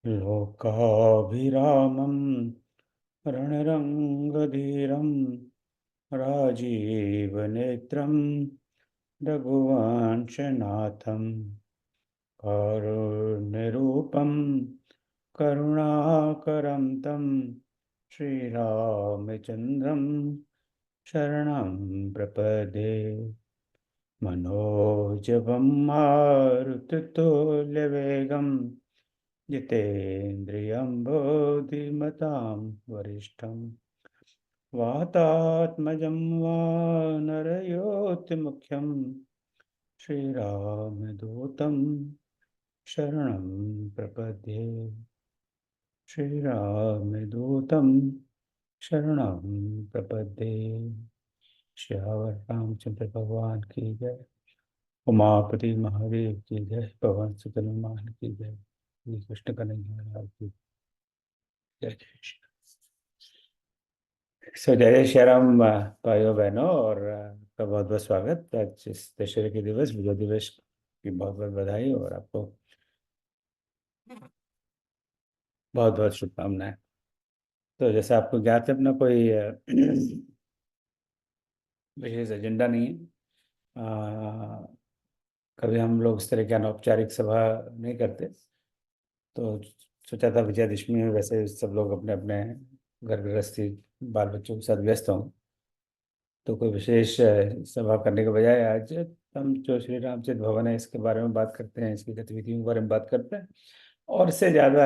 लोकाभिरामं रणरङ्गधीरं राजीवनेत्रं रघुवंशनाथं कारुण्यरूपं करुणाकरं तं श्रीरामचन्द्रं शरणं प्रपदे। मनोजवं मारुततुल्यवेगं जितेन्द्रियं बोधिमतां वरिष्ठं वातात्मजं वानरयोतिमुख्यं श्रीरामदूतं शरणं प्रपद्ये। श्रीरामदूतं शरणं प्रपद्ये। श्यावर रामचंद्र भगवान की जय। उमापति महादेव की जय। पवन सुत हनुमान की जय। श्री कृष्ण कन्हैया लाल की जय। जय श्री जय जय श्री राम। भाइयों बहनों और आपका बहुत बहुत स्वागत। आज इस दशहरे के दिवस विजय दिवस की बहुत बहुत बधाई और आपको बहुत बहुत शुभकामनाएं। तो जैसे आपको ज्ञात है, अपना कोई विशेष एजेंडा नहीं है। कभी हम लोग इस तरह की अनौपचारिक सभा नहीं करते, तो सोचा था विजयादशमी में वैसे सब लोग अपने अपने घर गृहस्थी बाल बच्चों के साथ व्यस्त हों, तो कोई विशेष सभा करने के बजाय आज हम जो श्री रामचंद्र भवन है इसके बारे में बात करते हैं, इसकी गतिविधियों के बारे में बात करते हैं। और इससे ज़्यादा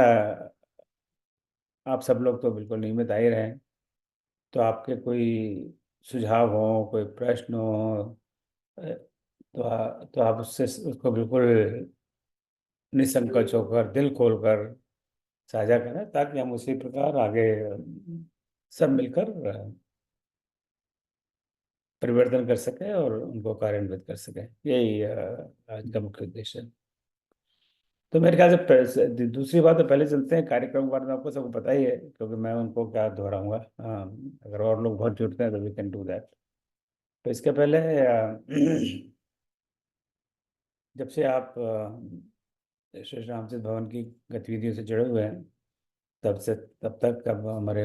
आप सब लोग तो बिल्कुल नियमित आ ही रहे हैं, तो आपके कोई सुझाव हो, कोई प्रश्न हो, तो आप उससे उसको बिल्कुल निसंकोच होकर दिल खोलकर साझा करें, ताकि हम उसी प्रकार आगे सब मिलकर परिवर्तन कर सकें और उनको कार्यान्वित कर सकें। यही आज का मुख्य उद्देश्य है। तो मेरे ख्याल से दूसरी बात, तो पहले चलते हैं कार्यक्रम के बारे में। आपको सबको पता ही है, क्योंकि मैं उनको क्या दोहराऊंगा। अगर और लोग बहुत जुड़ते हैं तो वी कैन डू दैट। तो इसके पहले जब से आप श्री रामचंद्र भवन की गतिविधियों से जुड़े हुए हैं, तब तक अब हमारे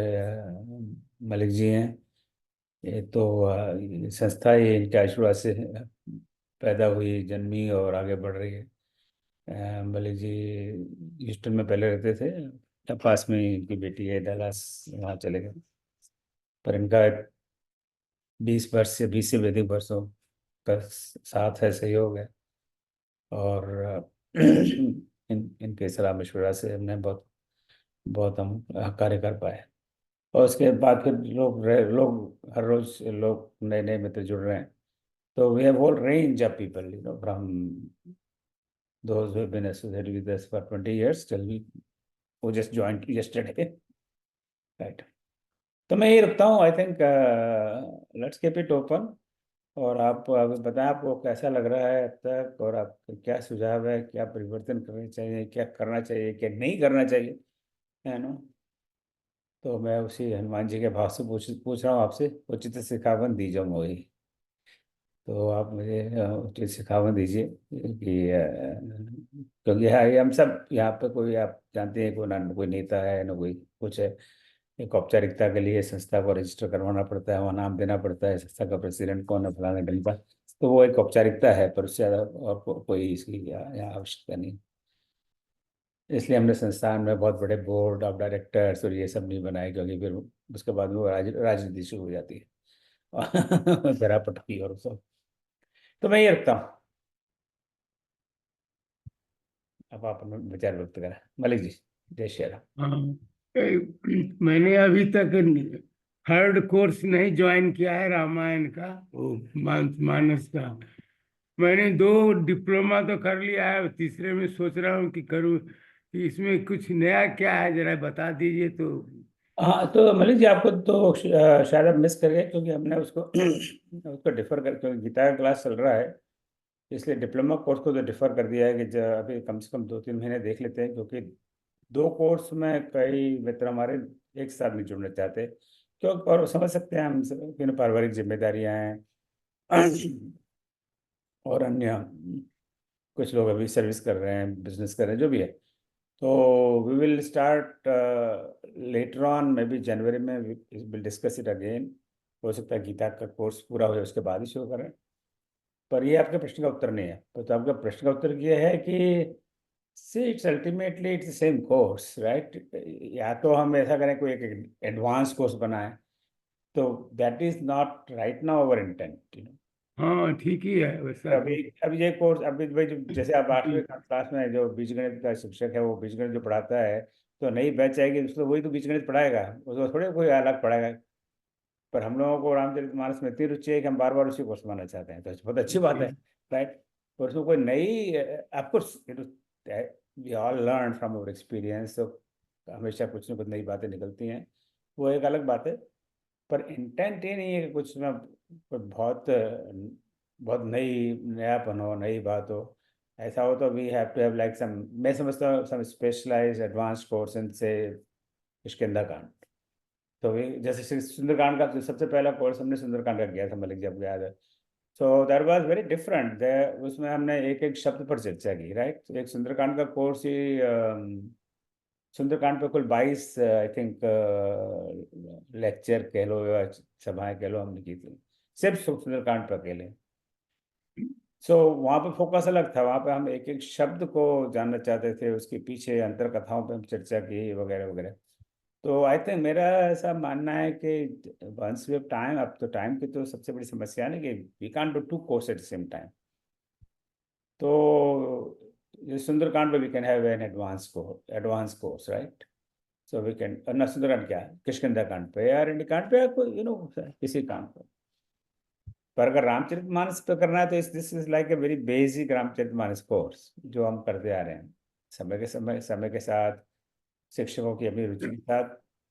मलिक जी हैं। ये तो ये संस्था ही इनके आशीर्वाद से पैदा हुई, जन्मी और आगे बढ़ रही है। मलिक जी ह्यूस्टन में पहले रहते थे, तब पास में ही इनकी बेटी है, डलास, वहाँ चले गए। पर इनका 20 वर्ष या 20 से भी अधिक वर्षों का साथ है, सहयोग है। और इनके सलाह मशवरा से हमने बहुत बहुत हम कार्य कर पाए। और उसके बाद फिर लोग हर रोज लोग नए नए मित्र जुड़ रहे हैं। So we have whole range of people, from those who have been associated with us for 20 years till we who just joined yesterday, right? तो मैं ये रखता हूँ। I think let's keep it open. और आप बताएं आपको कैसा लग रहा है अब तक, और आपके क्या सुझाव है, क्या परिवर्तन करने चाहिए, क्या करना चाहिए, क्या नहीं करना चाहिए, है ना। तो मैं उसी हनुमान जी के भाव से पूछ रहा हूँ आपसे, उचित सिखावन दीजो मोहि। तो आप मुझे उचित सिखावन दीजिए कि क्योंकि हम सब यहाँ पे, कोई आप जानते हैं, कोई ना कोई नेता है ना कोई कुछ है। एक औपचारिकता के लिए संस्था को रजिस्टर करवाना पड़ता है, वहाँ नाम देना पड़ता है, संस्था का प्रेसिडेंट कौन है, फलाना ढिमका। तो वो एक औपचारिकता है, पर उससे ज़्यादा और कोई इसकी यहाँ आवश्यकता नहीं। इसलिए हमने संस्थान में बहुत बड़े बोर्ड ऑफ डायरेक्टर्स और ये सब नहीं बनाए, क्योंकि फिर उसके बाद वो राजनीति शुरू हो जाती है। जरा पटकी और सब। तो मैं ये रखता हूँ, अब आप अपने विचार व्यक्त करें। मलिक जी, जय श्री राम। हाँ। मैंने अभी तक थर्ड कोर्स नहीं ज्वाइन किया है रामायण का, वो मानस का। मैंने दो डिप्लोमा तो कर लिया है, तीसरे में सोच रहा हूँ कि करूँ, कि इसमें कुछ नया क्या है जरा बता दीजिए तो। हाँ, तो मलिक जी आपको तो शायद आप मिस कर गए, क्योंकि हमने उसको उसको डिफर कर, क्योंकि गीता का क्लास चल रहा है, इसलिए डिप्लोमा कोर्स को तो डिफर कर दिया है कि अभी कम से कम 2-3 महीने देख लेते हैं, क्योंकि दो कोर्स में कई मित्र हमारे एक साथ नहीं जुड़ना चाहते। क्यों, और समझ सकते हैं हम पारिवारिक जिम्मेदारियां हैं और अन्य कुछ लोग अभी सर्विस कर रहे हैं, बिजनेस कर रहे हैं, जो भी है। तो we will start later on, may be January में विल डिस्कस इट अगेन। हो सकता है गीता का कोर्स पूरा हो जाए उसके बाद ही शुरू करें। पर ये आपके प्रश्न का उत्तर नहीं है। तो आपका प्रश्न का उत्तर ये है कि see it's ultimately it's same course, right. या तो हम ऐसा करें कोई एक एडवांस कोर्स बनाए, तो that is not right now our intent, हाँ ठीक ही है वैसा अभी तो। अभी ये कोर्स अभी भाई जैसे आप जी 8वीं क्लास में जो बीजगणित का शिक्षक है वो बीजगणित जो पढ़ाता है, तो नई बैच आएगी उसको वही तो बीजगणित पढ़ाएगा, उसको थोड़े कोई अलग पढ़ाएगा। पर हम लोगों को रामचरितमानस में इतनी रुचि है कि हम बार बार उसी को सुनाना चाहते हैं, तो बहुत अच्छी बात है, जी राइट। और उसमें कोई नई, of course we all learn from our experience, तो हमेशा कुछ ना कुछ नई बातें निकलती हैं, वो एक अलग बात है। पर इंटेंट ये नहीं है कि कुछ में कोई बहुत बहुत नयापन हो, नई बात हो। ऐसा हो तो we have to have like some, मैं समझता हूँ some specialized advance course in से किष्किंधा। तो वे जैसे सुंदरकांड का जो सबसे पहला कोर्स हमने सुंदरकांड का किया था, मलिक जब याद है। So that was very different. उसमें हमने एक एक शब्द पर चर्चा की, राइट। एक सुंदरकांड का कोर्स ही सुंदरकांड पे कुल 22 आई थिंक लेक्चर कह लो या सभाएं कह लो हमने की थी, सिर्फ सुंदरकांड पर अकेले। सो वहाँ पे फोकस अलग था, वहाँ पे हम एक एक शब्द को जानना चाहते थे, उसके पीछे अंतर कथाओं पे हम चर्चा की वगैरह वगैरह। तो आई थिंक मेरा ऐसा मानना है कि वंस वी हैव टाइम, अब तो टाइम की तो सबसे बड़ी समस्या है ना कि we can't do two course at the same time. तो ये सुंदरकांड पे we can have an advance course, right. So we can, ना सुंदरकांड क्या है, किष्किंधा कांड पे या अरण्य कांड पे या कोई किसी कांड पे। पर अगर रामचरितमानस पे करना है तो this is like a very basic Ramcharitmanas course जो हम करते आ रहे हैं समय के साथ, शिक्षकों की अपनी रुचि के साथ।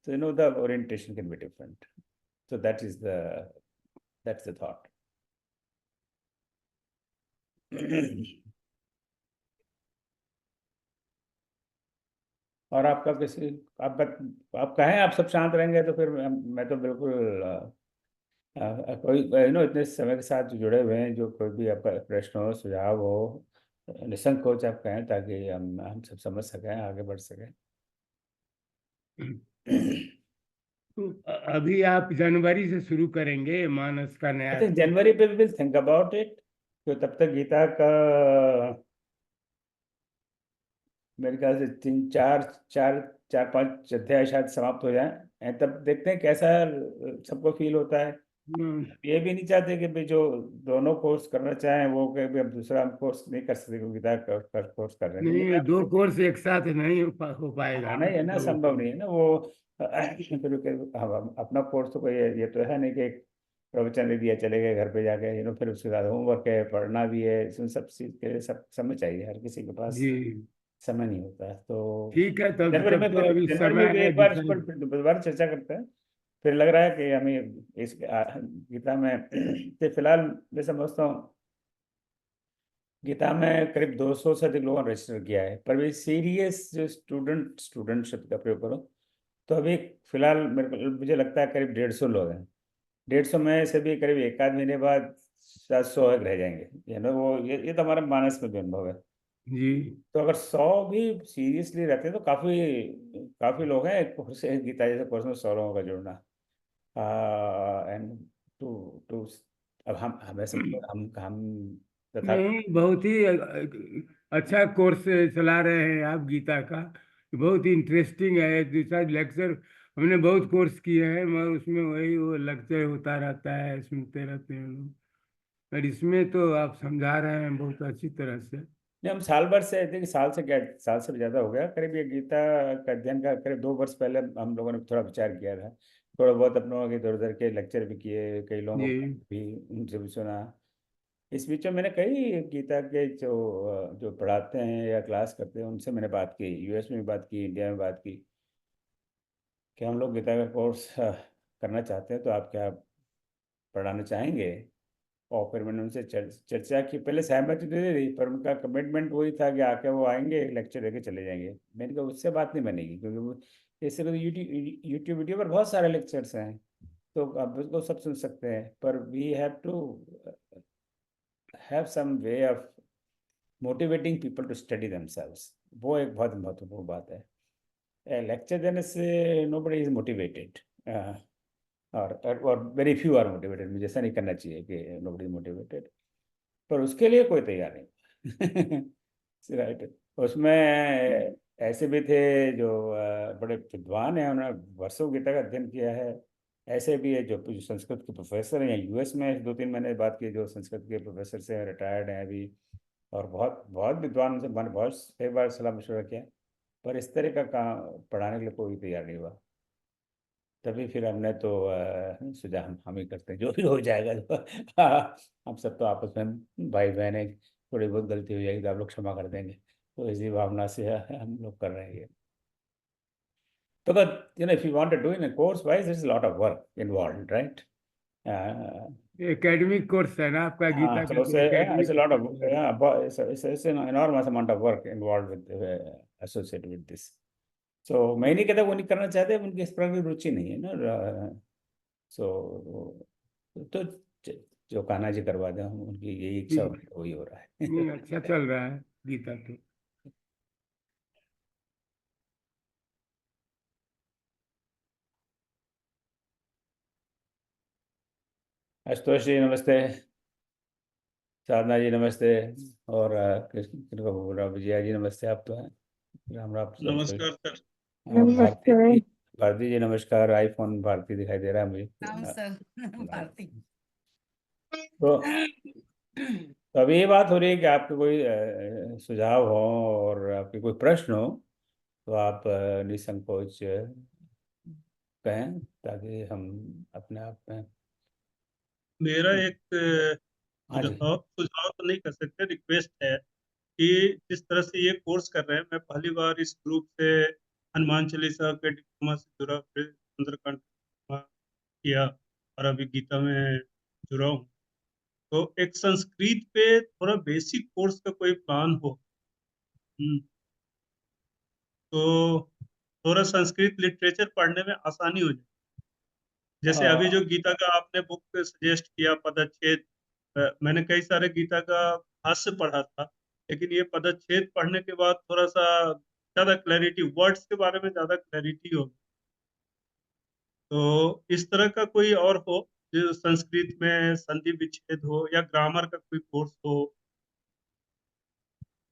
तो the orientation can be different. So that's the thought. और आपका किसी, आप कहें, आप सब शांत रहेंगे तो फिर मैं तो बिल्कुल कोई इतने समय के साथ जो जुड़े हुए हैं, जो कोई भी आपका प्रश्न हो, सुझाव हो, निसंकोच आप कहें, ताकि हम सब समझ सकें, आगे बढ़ सकें। तो अभी आप जनवरी से शुरू करेंगे मानस का आई नया थिंक कोर्स? जनवरी पे विल थिंक अबाउट इट। तो तब तक गीता का मेरे ख्याल से 4 5 अध्याय शायद समाप्त हो जाए, तब देखते हैं कैसा सबको फील होता है। ये भी नहीं चाहते कि भाई जो दोनों कोर्स करना चाहें वो कि भाई अब दूसरा हम कोर्स नहीं कर सकते क्योंकि कोर्स कर रहे हैं, तो नहीं, मेरा दो कोर्स एक साथ नहीं हो पाएगा हाँ ना नहीं है ना, तो। संभव नहीं है ना वो। फिर अपना कोर्स तो कोई ये तो है नहीं कि एक प्रवचन दे दिया चले गए घर पे जाके, फिर उसके बाद होमवर्क है, पढ़ना भी है, इसमें सब चीज़ के लिए सब समय चाहिए, हर किसी के पास जी समय नहीं होता है। तो ठीक है, तब तब तो अभी जनवरी में समय भी है एक बार इस पर डिसाइड। फिर दोबारा चर्चा करते हैं। फिर लग रहा है कि हमें इस गीता में तो फिलहाल मैं समझता हूँ गीता में करीब 200 से अधिक लोगों ने रजिस्टर किया है, पर वे सीरियस जो स्टूडेंट शब्द का प्रयोग करो तो अभी फिलहाल मुझे लगता है करीब 150 लोग हैं। 150 में से भी करीब एक आध महीने बाद 700 रह जाएंगे, वो ये तो हमारे मानस में भी अनुभव है। जी तो अगर 100 भी सीरियसली रहते हैं तो काफी काफी लोग हैं एक कोर्स, एक गीता जैसे कोर्स में 100 लोगों का जुड़ना। एंड टू टू अब हमें सब हम तथा नहीं, बहुत ही अच्छा कोर्स चला रहे हैं आप गीता का। बहुत ही इंटरेस्टिंग है। दूसरा लेक्चर हमने बहुत कोर्स किए हैं मगर उसमें वही वो लेक्चर होता रहता है, सुनते रहते हैं लोग। और इसमें तो आप समझा रहे हैं बहुत अच्छी तरह से। नहीं, हम साल भर से, देखिए साल से क्या, साल से भी ज़्यादा हो गया करीब, ये गीता का अध्ययन का करीब 2 वर्ष पहले हम लोगों ने थोड़ा विचार किया था। थोड़ा बहुत अपनों के इधर उधर के लेक्चर भी किए, कई लोगों को जी भी उनसे भी सुना। इस बीच में मैंने कई गीता के जो पढ़ाते हैं या क्लास करते हैं उनसे मैंने बात की, यूएस में भी बात की, इंडिया में बात की कि हम लोग गीता का कोर्स करना चाहते हैं, तो आप क्या पढ़ाना चाहेंगे। और फिर मैंने उनसे चर्चा की, पहले सहमति तो दे दी पर उनका कमिटमेंट वही था कि आके वो आएंगे, लेक्चर देके चले जाएंगे। मैंने कहा उससे बात नहीं बनेगी, क्योंकि वो इससे तो यूट्यूब वीडियो पर बहुत सारे लेक्चर्स हैं, तो आप उसको सब सुन सकते हैं, पर we have to have some way of motivating people to study themselves. वो एक बहुत महत्वपूर्ण बात है। लेक्चर देने से नोबडी इज मोटिवेटेड, और वेरी फ्यू आर मोटिवेटेड। मुझे ऐसा नहीं करना चाहिए कि नोबडी मोटिवेटेड, पर उसके लिए कोई तैयार नहीं। राइट। उसमें ऐसे भी थे जो बड़े विद्वान हैं, उन्होंने वर्षों गीता का अध्ययन किया है। ऐसे भी है जो संस्कृत के प्रोफेसर हैं, यूएस में 2-3 महीने बात की, जो संस्कृत के प्रोफेसर से रिटायर्ड हैं अभी, और बहुत बहुत विद्वान से मैंने बहुत कई बार सलाह मशवरा किया, पर इस तरह का काम पढ़ाने के लिए कोई तैयार नहीं हुआ। तभी फिर हमने तो सुझाव हम ही करते हैं, जो भी हो जाएगा। जो हम सब तो आपस में भाई बहन हैं, थोड़ी बहुत गलती हो जाएगी तो आप लोग क्षमा कर देंगे, तो इसी भावना से हम लोग कर रहे हैं ये। Because if you want to do in a course wise, there's a lot of work involved, right? Uh, academic course है ना आपका, गीता so का तो it's a academic lot of course है। it's an enormous amount of work involved with associated with this. So मैं नहीं कहता वो नहीं करना चाहते, उनकी इस प्रकार की रुचि नहीं है ना। सो तो जो कान्हा जी करवा दें, उनकी यही इच्छा हो ठीक रही है, वही हो रहा नहीं, है। अच्छा चल रहा है गीता तो। आशुतोष जी नमस्ते, साधना जी नमस्ते, और किनको बोल रहा हूँ, विजया जी नमस्ते, आप तो हैं। राम राम सब कोई। नमस्कार सर। और भारती नमस्ते। जी, भारती जी नमस्कार। आईफोन भारती दिखाई दे रहा है मुझे। राम सर। भारती। तो तो अभी ये बात हो रही है कि आपके कोई सुझाव हो और आपके कोई प्रश्न हो, तो आप निसंकोच कहें, ताकि हम अपने आप में। मेरा एक हाँ जी। सुझाव सुझाव तो नहीं कर सकते, रिक्वेस्ट है कि जिस तरह से ये कोर्स कर रहे हैं, मैं पहली बार इस ग्रुप से हनुमान चालीसा के डिप्लोमा से जुड़ा, फिर सुंदरकांड किया, और अभी गीता में जुड़ा हूँ। तो एक संस्कृत पे थोड़ा बेसिक कोर्स का कोई प्लान हो, तो थोड़ा संस्कृत लिटरेचर पढ़ने में आसानी हो जाए। जैसे अभी जो गीता का आपने बुक सजेस्ट किया, पदच्छेद, मैंने कई सारे गीता का भाष्य पढ़ा था, लेकिन ये पदच्छेद पढ़ने के बाद थोड़ा सा ज्यादा क्लैरिटी, वर्ड्स के बारे में ज्यादा क्लैरिटी हो। तो इस तरह का कोई और हो जो संस्कृत में संधि विच्छेद हो, या ग्रामर का कोई कोर्स हो,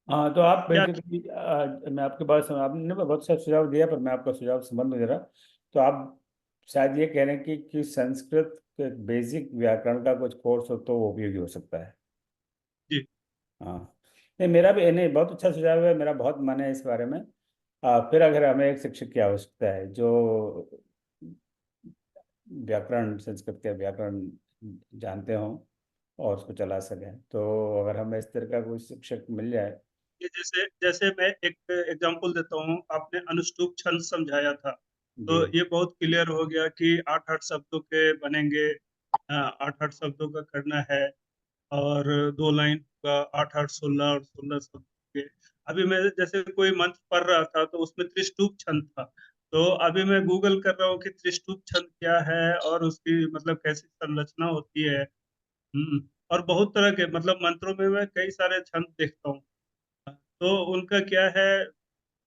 हाँ, तो आप या बेसिकली, मैं आपके पास, आपने बहुत अच्छा सुझाव दिया, पर मैं आपका सुझाव समझ में दे रहा। तो आप शायद ये कह रहे हैं कि संस्कृत के बेसिक व्याकरण का कुछ कोर्स हो तो वो उपयोगी हो सकता है। जी हाँ, नहीं मेरा भी नहीं, बहुत अच्छा सुझाव है, मेरा बहुत मन है इस बारे में। फिर अगर हमें एक शिक्षक की आवश्यकता है जो व्याकरण, संस्कृत के व्याकरण जानते हों और उसको चला सकें, तो अगर हमें इस तरह का कोई शिक्षक मिल जाए। ये जैसे जैसे मैं एक एग्जांपल देता हूँ, आपने अनुष्टुप छंद समझाया था, तो जी। ये बहुत क्लियर हो गया कि 8-8 शब्दों के बनेंगे, 8-8 शब्दों का करना है, और 2 लाइन का 8-8 16 और 16 शब्द के। अभी मैं जैसे कोई मंत्र पढ़ रहा था, तो उसमें त्रिष्टुप छंद था, तो अभी मैं गूगल कर रहा हूँ कि त्रिष्टुप छंद क्या है और उसकी मतलब कैसी संरचना होती है। और बहुत तरह के मतलब मंत्रों में मैं कई सारे छंद देखता हूँ, तो उनका क्या है,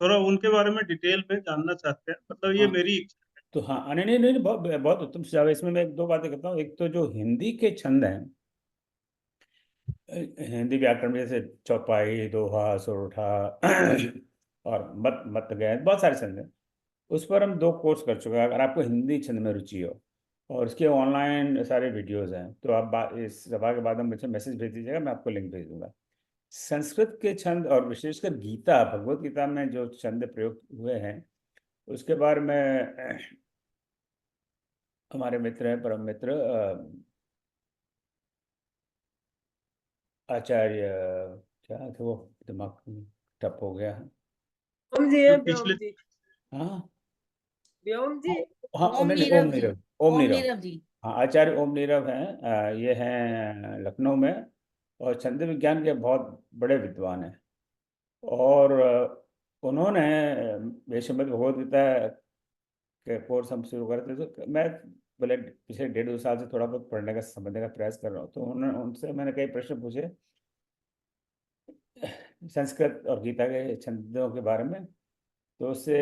थोड़ा उनके बारे में डिटेल में जानना चाहते हैं, मतलब ये हाँ, मेरी इच्छा तो हाँ, नहीं नहीं नहीं, बहुत बहुत उत्तम सुझाव है। इसमें मैं एक दो बातें करता हूँ। एक तो जो हिंदी के छंद हैं, हिंदी व्याकरण में जैसे चौपाई, दोहा, सोरठा, और मत मत गए, बहुत सारे छंद हैं। उस पर हम 2 कोर्स कर चुके हैं। अगर आपको हिंदी छंद में रुचि हो, और इसके ऑनलाइन सारे वीडियोस हैं, तो आप इस सभा के बाद हम मुझे मैसेज भेज दीजिएगा, मैं आपको लिंक भेज दूंगा। संस्कृत के छंद और विशेषकर गीता, भगवत गीता में जो छंद प्रयोग हुए हैं, उसके बारे में हमारे मित्र हैं, परम मित्र, आचार्य, क्या थे वो, दिमाग में टप हो गया है। व्योम जी जो है, व्योम पिछले जी। हाँ व्योम जी। हाँ, ओम नहीं नहीं, ओम नीरव जी। नीरव, ओम ओम नीरव। नीरव जी। हाँ, आचार्य ओम नीरव हैं। ये हैं लखनऊ में, और छंद विज्ञान के बहुत बड़े विद्वान हैं। और उन्होंने श्रीमद् भगवद गीता के कोर्स हम शुरू करते, तो मैं पहले पिछले 1.5-2 साल से थोड़ा बहुत पढ़ने का, समझने का प्रयास कर रहा हूँ। तो उन्होंने, उनसे मैंने कई प्रश्न पूछे। संस्कृत और गीता के छंदों के बारे में। तो उससे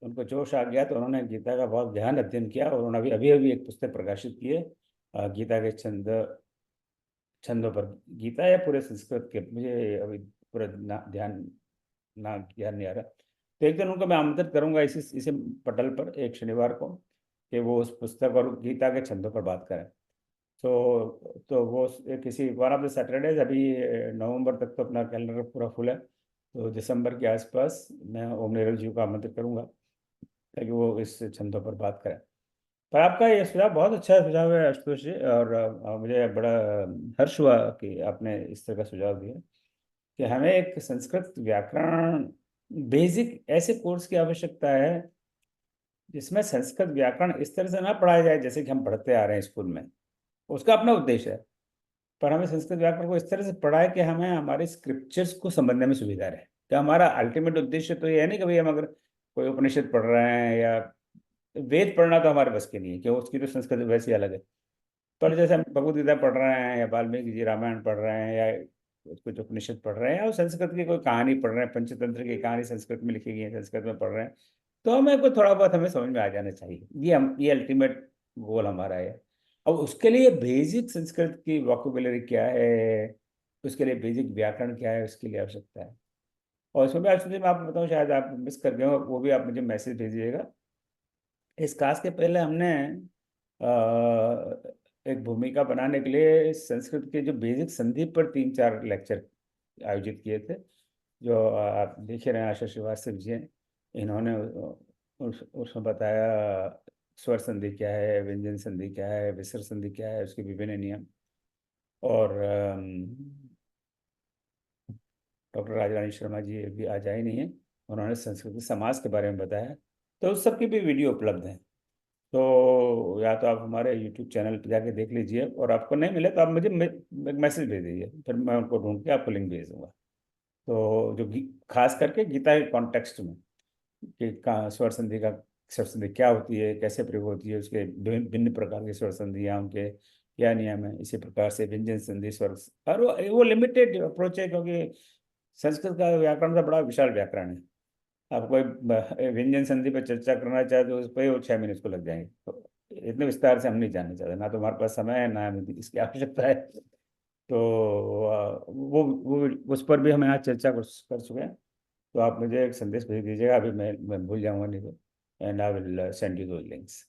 उनको जोश आ गया, तो उन्होंने गीता का बहुत गहन अध्ययन किया और उन्होंने अभी अभी एक पुस्तक प्रकाशित की है गीता के छंदों पर। गीता या पूरे संस्कृत के, मुझे अभी पूरा ध्यान नहीं आ रहा। तो एक दिन उनको मैं आमंत्रित करूंगा इसी पटल पर एक शनिवार को, कि वो उस पुस्तक और गीता के छंदों पर बात करें। तो वो किसी वन ऑफ द सैटरडेज, अभी नवंबर तक तो अपना कैलेंडर पूरा फुल है, तो दिसंबर के आसपास मैं ओम नेरल जी को आमंत्रित करूंगा ताकि वो इस छंदों पर बात करें। पर आपका ये सुझाव बहुत अच्छा सुझाव है आशुतोष जी, और मुझे बड़ा हर्ष हुआ कि आपने इस तरह का सुझाव दिया कि हमें एक संस्कृत व्याकरण बेसिक ऐसे कोर्स की आवश्यकता है जिसमें संस्कृत व्याकरण इस तरह से ना पढ़ाया जाए जैसे कि हम पढ़ते आ रहे हैं स्कूल में। उसका अपना उद्देश्य है, पर हमें संस्कृत व्याकरण को इस तरह से पढ़ाए कि हमें हमारे स्क्रिप्चर्स को समझने में सुविधा रहे। कि हमारा अल्टीमेट उद्देश्य तो ये है नहीं कि भाई हम अगर कोई उपनिषद पढ़ रहे हैं या वेद पढ़ना, तो हमारे बस की नहीं है, कि उसकी तो संस्कृत वैसी अलग है। पर जैसे हम भगवद गीता पढ़ रहे हैं या वाल्मीकि जी रामायण पढ़ रहे हैं या कुछ उपनिषद पढ़ रहे हैं या संस्कृत की कोई कहानी पढ़ रहे हैं, पंचतंत्र की कहानी संस्कृत में लिखी गई है, संस्कृत में पढ़ रहे हैं, तो हमें कोई थोड़ा बहुत हमें समझ में आ जाना चाहिए। ये अल्टीमेट गोल हमारा है। अब उसके लिए बेसिक संस्कृत की वोकेबुलरी क्या है, उसके लिए बेसिक व्याकरण क्या है, उसके लिए आवश्यकता है। और इसमें भी एक्चुअली मैं आपको बताऊँ, शायद आप मिस कर गए हो, वो भी आप मुझे मैसेज भेजिएगा। इस क्लास के पहले हमने एक भूमिका बनाने के लिए संस्कृत के जो बेसिक संधि पर 3-4 लेक्चर आयोजित किए थे, जो आप देख रहे हैं आशा श्रीवास्तव जी हैं। इन्होंने उसमें बताया स्वर संधि क्या है, व्यंजन संधि क्या है, विसर्ग संधि क्या है, उसके विभिन्न नियम। और डॉक्टर राजरानी शर्मा जी अभी आज आई नहीं है, उन्होंने संस्कृत समाज के बारे में बताया। तो उस सब की भी वीडियो उपलब्ध है। तो या तो आप हमारे YouTube चैनल पर जाके देख लीजिए, और आपको नहीं मिले तो आप मुझे मैसेज भेज दीजिए, फिर मैं उनको ढूंढ के आपको लिंक भेज दूंगा। तो जो खास करके गीता के कॉन्टेक्स्ट में कि स्वर संधि क्या होती है, कैसे प्रयोग होती है, उसके भिन्न भिन्न प्रकार के स्वर संधियाँ, उनके क्या नियम है, इसी प्रकार से व्यंजन संधि स्वर। और वो लिमिटेड अप्रोच है, क्योंकि संस्कृत का व्याकरण तो बड़ा विशाल व्याकरण है। आप कोई व्यंजन संधि पर चर्चा करना चाहे तो उस पर 6 महीने उसको लग जाएंगे। तो इतने विस्तार से हम नहीं जानना चाहते, ना तो हमारे पास समय है, ना हमें इसकी आवश्यकता है। तो वो उस पर भी हम यहाँ चर्चा कर चुके हैं। तो आप मुझे एक संदेश भेज दीजिएगा, अभी मैं भूल जाऊंगा नहीं तो, and I will send you those links.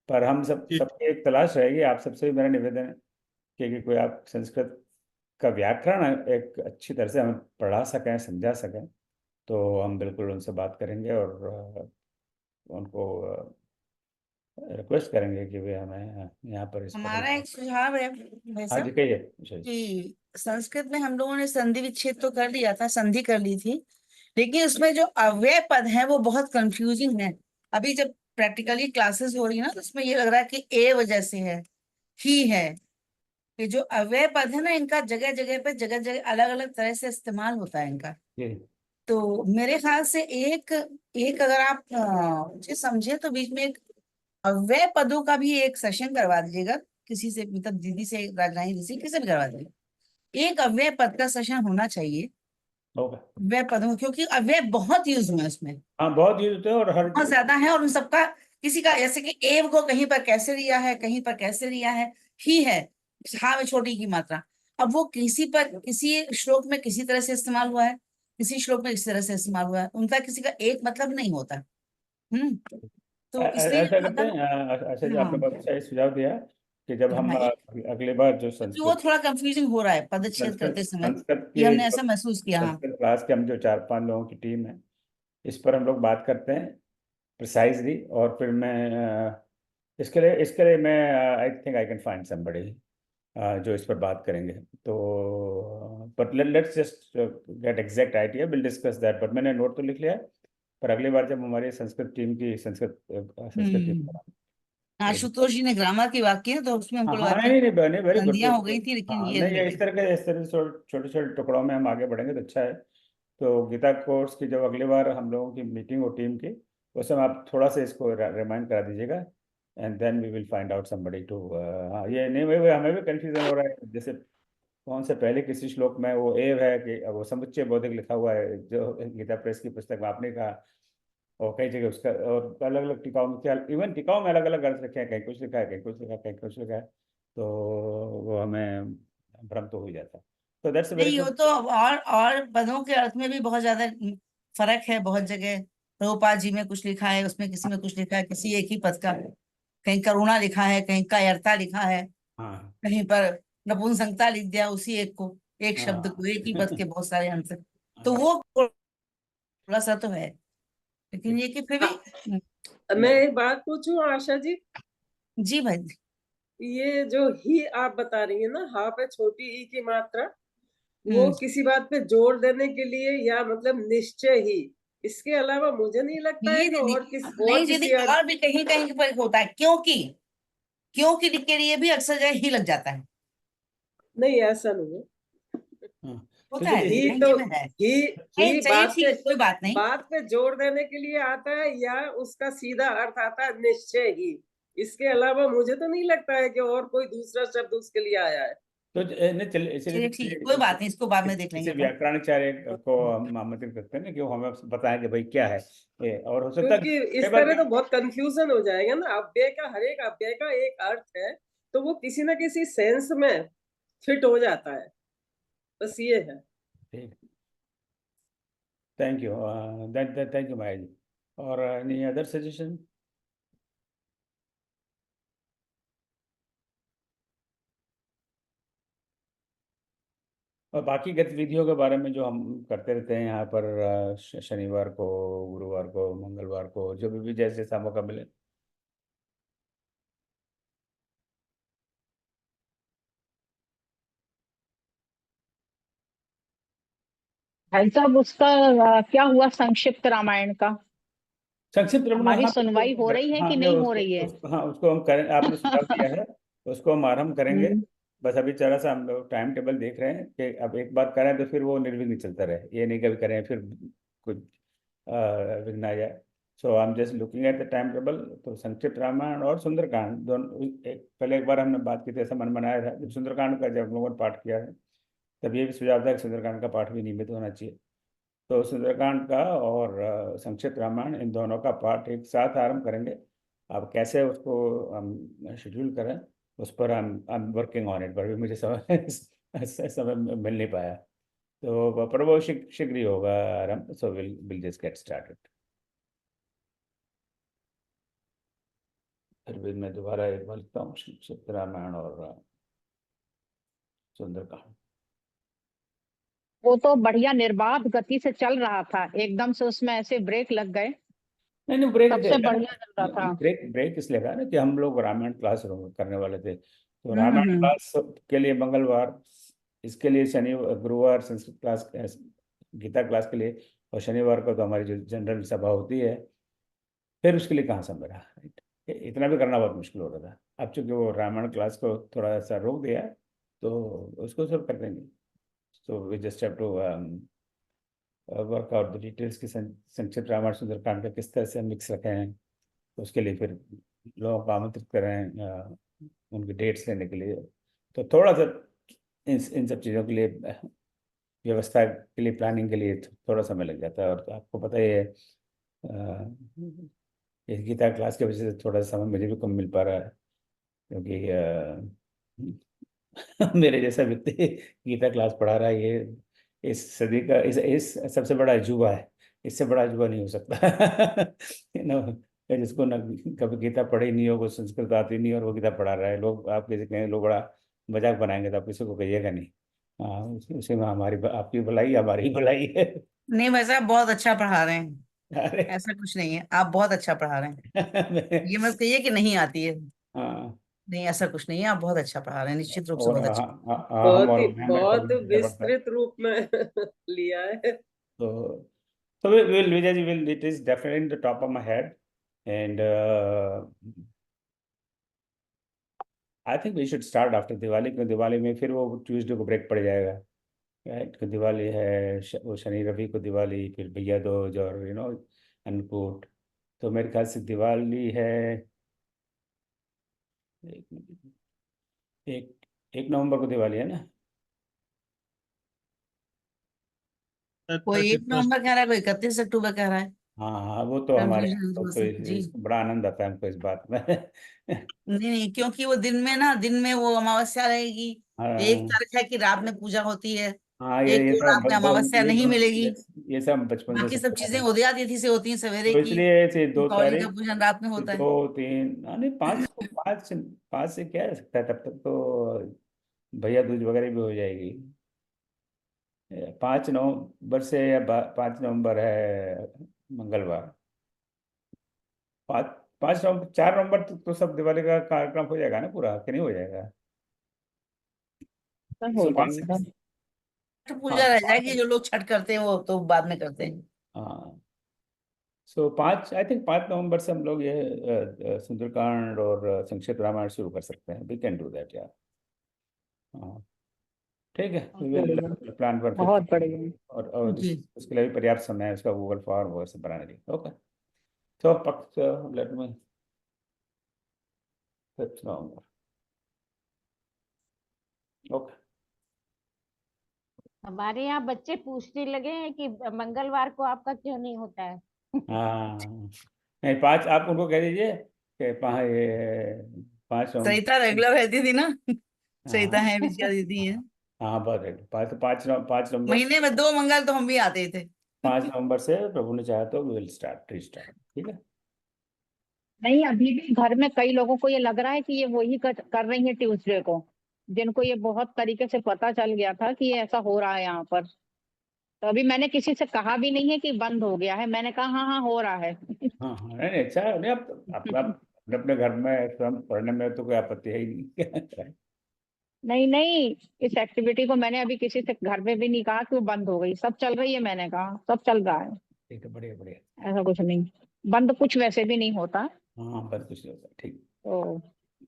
पर हम ठीक। सबकी एक तलाश रहेगी, आप सबसे भी मेरा निवेदन है कि कोई आप संस्कृत का व्याकरण एक अच्छी तरह से हमें पढ़ा सकें, समझा सकें, तो हम बिल्कुल उनसे बात करेंगे और उनको रिक्वेस्ट करेंगे कि वे हमें यहाँ पर इस पटल हमारा पर। एक सुझाव है भाई हाँ साहब जी, कहिए उषा जी। कि संस्कृत में हम लोगों ने संधि विच्छेद तो कर लिया था, संधि कर ली थी, लेकिन उसमें जो अव्यय पद है वो बहुत कंफ्यूजिंग है। अभी जब प्रैक्टिकली क्लासेस हो रही है ना, तो उसमें ये लग रहा है कि ए वजह से है, ही है। ये जो अव्यय पद है ना, इनका जगह जगह पे जगह जगह अलग अलग तरह से इस्तेमाल होता है इनका। जी तो मेरे ख्याल से एक एक अगर आप मुझे समझे तो बीच में एक अव्यय पदों का भी एक सेशन करवा दीजिएगा, किसी से, मतलब दीदी से, राजरानी जी से, किसी से भी करवा दीजिएगा। एक अव्यय पद का सेशन होना चाहिए, होगा। अव्यय पदों, क्योंकि अव्यय बहुत यूज हुए हैं उसमें, हाँ, बहुत यूज होते हैं, और हर बहुत ज्यादा है। और उन सबका किसी का, जैसे कि एव को कहीं पर कैसे लिया है, कहीं पर कैसे लिया है, ही है, हा में छोटी की मात्रा। अब वो किसी पर, किसी श्लोक में किसी तरह से इस्तेमाल हुआ है, किसी श्लोक में किसी तरह से इस्तेमाल हुआ है, उनका किसी का एक मतलब नहीं होता। हम्म। तो इसलिए ऐसा करते अगर, हैं। अच्छा जी, आपने हाँ, बहुत अच्छा ये सुझाव दिया कि जब हम हाँ, अगली बार जो क्योंकि वो थोड़ा कंफ्यूजिंग हो रहा है पदच्छेद संस्कृत करते समय, संस्कृत ये की हमने ऐसा महसूस किया। हाँ। संस्कृत क्लास के हम जो 4-5 लोगों की टीम है, इस पर हम लोग बात करते हैं प्रिसाइजली, और फिर मैं इसके लिए मैं I think I can find somebody जो इस पर बात करेंगे। तो but let's just get exact idea, will discuss that. But मैंने नोट तो लिख लिया है, पर अगली बार जब हमारी संस्कृत टीम हम्म। आशुतोष जी ने ग्रामर की बात की है, तो उसमें हाँ हमको लगा हाँ, कि नहीं नहीं नहीं, वेरी गुड संधियां हो गुड। गई थी, लेकिन हाँ ये नहीं, ये रिलेटेड। इस तरह से छोटे छोटे टुकड़ों में हम आगे बढ़ेंगे तो अच्छा है। तो गीता कोर्स की जब अगली बार हम लोगों की मीटिंग हो टीम की, उस समय आप थोड़ा सा इसको रिमाइंड करा दीजिएगा, and then we will find out somebody to. हाँ, ये नहीं, हमें भी कंफ्यूजन हो रहा है, जैसे कौन से पहले किसी श्लोक में वो एव है कि वो समुच्चय बौद्धिक लिखा हुआ है जो गीता प्रेस की पुस्तक में आपने कहा, और कई जगह उसका और अलग अलग टीकाओं में क्या, इवन टीकाओं में अलग अलग अर्थ लिखे हैं, कहीं कुछ लिखा है, कहीं कुछ लिखा है, कहीं कुछ लिखा है, तो वो हमें भ्रम तो हो ही जाता है। तो दैट्स वेरी नहीं, वो गुड। तो और पदों के अर्थ में भी बहुत ज्यादा फर्क है। बहुत जगह प्रभुपाद जी में कुछ लिखा है, उसमें किसी में कुछ लिखा है, किसी एक ही पद का, कहीं करुणा लिखा है, कहीं कायरता लिखा है, हाँ कहीं पर नपुंसकता लिख दिया उसी एक को, एक शब्द हाँ को, एक ही पद के बहुत सारे अंश। तो हाँ। वो थोड़ा सा तो है, लेकिन ये कि फिर भी मैं एक बात पूछूं आशा जी, जी भाई। ये जो ही आप बता रही है ना, हा पे छोटी ई की मात्रा, वो हम्म, किसी बात पे जोर देने के लिए या मतलब निश्चय ही, इसके अलावा मुझे नहीं लगता है ये कि दीदी, और नहीं दीदी, किसी अर्थ। और भी कहीं कहीं पर होता है, क्योंकि क्योंकि लिख के लिए भी अक्सर जगह ही लग जाता है। नहीं ऐसा नहीं है। हाँ, तो होता है देखिए दीदी, ही कहीं तो जगह है। ही नहीं ही चलिए ठीक है, कोई बात नहीं। बात पे जोर देने के लिए आता है या उसका सीधा अर्थ आता है निश्चय ही। इसके अलावा मुझे तो नहीं लगता है कि और कोई दूसरा शब्द उसके लिए आया है। तो नहीं चलिए, चलिए ठीक है, कोई बात नहीं, इसको बाद में देख लेंगे इसे अपन। व्याकरणाचार्य को हम आमंत्रित करते हैं ना कि वो हमें बताएं कि भाई क्या है ये, और हो सकता है क्योंकि कई इस बार तरह तो बहुत कंफ्यूजन हो जाएगा ना। अव्यय का, हर एक अव्यय का एक अर्थ है, तो वो किसी ना किसी सेंस में फिट हो जाता है, बस ये है। ठीक, थैंक यू, थैंक यू माया जी। और एनी अदर सजेशन? और बाकी गतिविधियों के बारे में जो हम करते रहते हैं यहाँ पर, शनिवार को, गुरुवार को, मंगलवार को, जो भी जैसे जैसा मौका मिले। भाई साहब, उसका क्या हुआ संक्षिप्त रामायण का? संक्षिप्त रमन, हमारी हाँ सुनवाई हो रही है हाँ कि नहीं नहीं हो रही है? हाँ उसको हम करें, आपने सुझाव दिया है, उसको हम आरम्भ करेंगे। हम्म। बस अभी जरा सा हम लोग टाइम टेबल देख रहे हैं कि अब एक बार करें तो फिर वो निर्विघ्न चलता रहे, ये नहीं कभी करें फिर कुछ विघ्न आ जाए। So I am just looking at the time table. तो संक्षिप्त रामायण और सुंदरकांड दोनों, पहले एक बार हमने बात की थी, ऐसा मन बनाया था, जब सुंदरकांड का जब हम लोगों ने पाठ किया है तब ये भी सुझाव था कि सुंदरकांड का पाठ भी नियमित होना चाहिए। तो सुंदरकांड का और संक्षिप्त रामायण, इन दोनों का पाठ एक साथ आरंभ करेंगे। अब कैसे उसको हम शेड्यूल करें, उस पर I am working on it, पर भी मुझे समय समय मिल नहीं पाया। तो पर वो शीघ्र ही होगा आरंभ। So will just get started. फिर भी मैं दोबारा एक बार लिखता हूँ, संक्षिप्त रामायण और सुंदरकांड। वो तो बढ़िया निर्बाध गति से चल रहा था, एकदम से उसमें ऐसे ब्रेक लग गए। नहीं नहीं, ब्रेक सबसे बढ़िया चल रहा था। ब्रेक ब्रेक इसलिए था ना कि हम लोग रामायण क्लास करने वाले थे, तो हम्म, रामायण क्लास के लिए मंगलवार, इसके लिए शनि गुरुवार संस्कृत क्लास, गीता क्लास के लिए, और शनिवार को तो हमारी जो जनरल सभा होती है, फिर उसके लिए कहाँ समय रहा, राइट? इतना भी करना बहुत मुश्किल हो रहा था। अब चूंकि वो रामायण क्लास को थोड़ा सा रोक दिया है, तो उसको सब कर देंगे। So we just have to work out the details की संक्षिप्त रामायण सुंदरकांड का किस तरह से मिक्स रखे हैं। तो उसके लिए फिर लोगों को आमंत्रित करें उनकी डेट्स लेने के लिए। तो थोड़ा सा इन सब चीज़ों के लिए, व्यवस्था के लिए, प्लानिंग के लिए थोड़ा समय लग जाता है। और आपको पता ही है, इस गीता क्लास की वजह से थोड़ा सा समय मुझे भी कम मिल पा रहा है, क्योंकि मेरे जैसा व्यक्ति गीता क्लास पढ़ा रहा है, ये इस सदी का इस सबसे बड़ा अजूबा है। इससे बड़ा अजूबा नहीं हो सकता जिसको ना कभी गीता पढ़ी नहीं हो, कुछ संस्कृत आती नहीं, और वो गीता पढ़ा रहा है। लोग आप किसी कहें, लोग बड़ा मजाक बनाएंगे, तो आप किसी को कहिएगा नहीं। हाँ, उसी में हमारी आपकी भलाई, हमारी भलाई है। नहीं भाई साहब, बहुत अच्छा पढ़ा रहे हैं, अरे ऐसा कुछ नहीं है, आप बहुत अच्छा पढ़ा रहे हैं। ये मत कहिए कि नहीं आती है। हाँ, नहीं, ऐसा कुछ नहीं है, आप बहुत अच्छा पढ़ा रहे हैं, निश्चित रूप से और बहुत अच्छा। हम और मैं बहुत कभी नहीं पढ़ता है। विस्तृत रूप में लिया है। तो so will Vijay ji, will it is definitely in the top of my head, and I think we should start after Diwali, क्योंकि दिवाली में फिर वो ट्यूसडे को ब्रेक पड़ जाएगा, राइट? तो दिवाली है, वो शनि रवि को दिवाली, फिर भैया दूज और अन्नकूट। तो मेरे ख्याल से दिवाली है एक एक 1 नवंबर को दिवाली है ना? कोई 1 31st। नवंबर कह रहा है, कोई 31 अक्टूबर कह रहा है। हाँ हाँ, वो तो हमारे यहाँ कंफ्यूजन तो, थोड़ा सा जी। बड़ा आनंद आता है हमको इस बात में। नहीं नहीं, क्योंकि वो दिन में वो अमावस्या रहेगी। एक हाँ तारीख है कि रात में पूजा होती है, हाँ, एक ये को सब रात में अमावस्या नहीं मिलेगी। ये सब बचपन से बाकी सब सुनते आ चीजें रहे हैं। उदया तिथि से होती हैं, सवेरे तो की। इसलिए ऐसे दो दीपावली का तारीख पूजन रात में होता है। 2 3, नहीं 5 को, 5 से क्या हो सकता है, तब तक तो भैया दूज वगैरह भी हो जाएगी। 5 नवंबर से, या 5 नवंबर है मंगलवार। 5 5 नवंबर, 4 नवंबर तक तो सब दिवाली का कार्यक्रम हो जाएगा ना पूरा, कि नहीं हो जाएगा? तो हो सो 5 जाएगा। छठ हाँ पूजा रह जाएगी, जो लोग छठ करते हैं वो तो बाद में करते हैं। हाँ, सो 5 आई थिंक 5 नवंबर से हम लोग ये सुंदरकांड और संक्षिप्त रामायण शुरू कर सकते हैं। वी कैन डू दैट यार। हाँ ठीक है, वी विल बढ़िया, प्लान फॉर बहुत बढ़िया। और जी। उसके लिए भी पर्याप्त समय है उसका, गूगल फॉर्म वो सब बनाने के लिए। ओके, तो पक्ष लेट में 5 नवंबर। ओके। हमारे यहाँ बच्चे पूछने लगे हैं कि मंगलवार को आपका क्यों नहीं होता है। हाँ नहीं, 5 आप उनको कह दीजिए कि ये 5 नवंबर। सरिता रेगुलर रहती थी ना। हाँ सरिता है, विजया दीदी है। हाँ हाँ, बहुत है। 5 नवंबर, महीने में 2 मंगल तो हम भी आते थे। 5 नवंबर से प्रभु ने चाहा तो वी विल स्टार्ट रीस्टार्ट। ठीक है। नहीं, अभी भी घर में कई लोगों को ये लग रहा है कि ये वही कर रही है ट्यूसडे को, जिनको ये बहुत तरीके से पता चल गया था कि ये ऐसा हो रहा है यहाँ पर। तो अभी मैंने किसी से कहा भी नहीं है कि बंद हो गया है, मैंने कहा हाँ हाँ हो रहा है। हाँ हाँ, नहीं नहीं, अच्छा नहीं, आप अपना अपने अपने घर में स्वयं पढ़ने में तो कोई आपत्ति है ही नहीं। नहीं नहीं, इस एक्टिविटी को मैंने अभी किसी से घर में भी नहीं कहा कि वो बंद हो गई, सब चल रही है, मैंने कहा सब चल रहा है। ठीक है, बढ़िया बढ़िया। ऐसा कुछ नहीं, बंद कुछ वैसे भी नहीं होता। हाँ, बस कुछ नहीं होता। ठीक। तो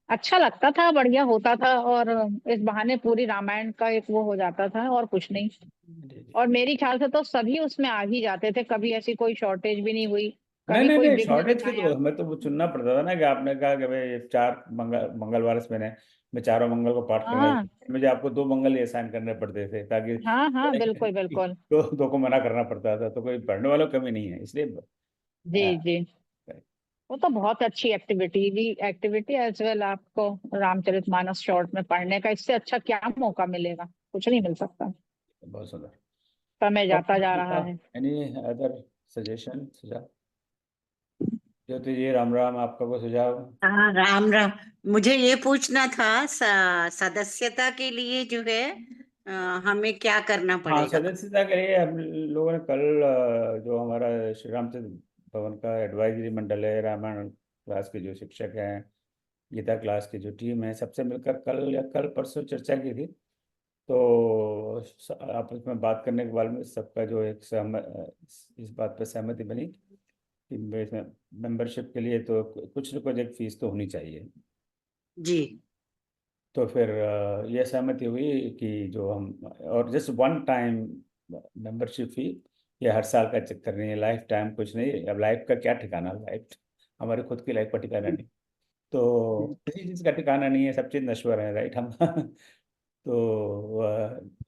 अच्छा लगता था, बढ़िया होता था, और इस बहाने पूरी रामायण का एक वो हो जाता था, और कुछ नहीं। जी जी। और मेरी ख्याल से तो सभी उसमें आ ही जाते थे, कभी ऐसी कोई शॉर्टेज भी नहीं हुई, नहीं कभी नहीं कोई नहीं, विघ्न शॉर्टेज नहीं की तो आया। हमें तो वो चुनना पड़ता था ना, कि आपने कहा कि भाई ये 4 मंगलवार से मैं चारों मंगल को पाठ करना हाँ है, मुझे आपको 2 मंगल ही असाइन करने पड़ते थे, ताकि हाँ हाँ, बिल्कुल बिल्कुल। दो को मना करना पड़ता था। तो कोई पढ़ने वालों की कमी नहीं है, इसलिए जी आ, जी, वो तो बहुत अच्छी एक्टिविटी एज वेल। आपको रामचरितमानस शॉर्ट में पढ़ने का इससे अच्छा क्या मौका मिलेगा, कुछ नहीं मिल सकता। बहुत सुंदर। समय जाता जा रहा है। एनी अदर सजेशन, सुझाव? ज्योति जी, राम राम, आपका कोई सुझाव? हाँ, राम राम। मुझे ये पूछना था, सदस्यता के लिए जो है हमें क्या करना हाँ, पड़ेगा? सदस्यता के लिए हम लोगों ने कल जो हमारा श्री रामचंद्र भवन का एडवाइजरी मंडल है, रामायण क्लास के जो शिक्षक हैं, गीता क्लास की जो टीम है, सबसे मिलकर कल या कल परसों चर्चा की थी। तो आपस में बात करने के बाद में सबका जो एक इस बात पर सहमति बनी कि मेंबरशिप के लिए तो कुछ न कुछ एक फीस तो होनी चाहिए। जी तो फिर ये सहमति हुई कि जो हम, और just one time membership fee, ये हर साल का चक्कर नहीं है, लाइफ टाइम कुछ नहीं। अब लाइफ का क्या ठिकाना, लाइफ हमारी खुद की लाइफ का ठिकाना नहीं, तो किसी चीज़ का ठिकाना नहीं है, सब चीज़ नश्वर है, राइट हम। तो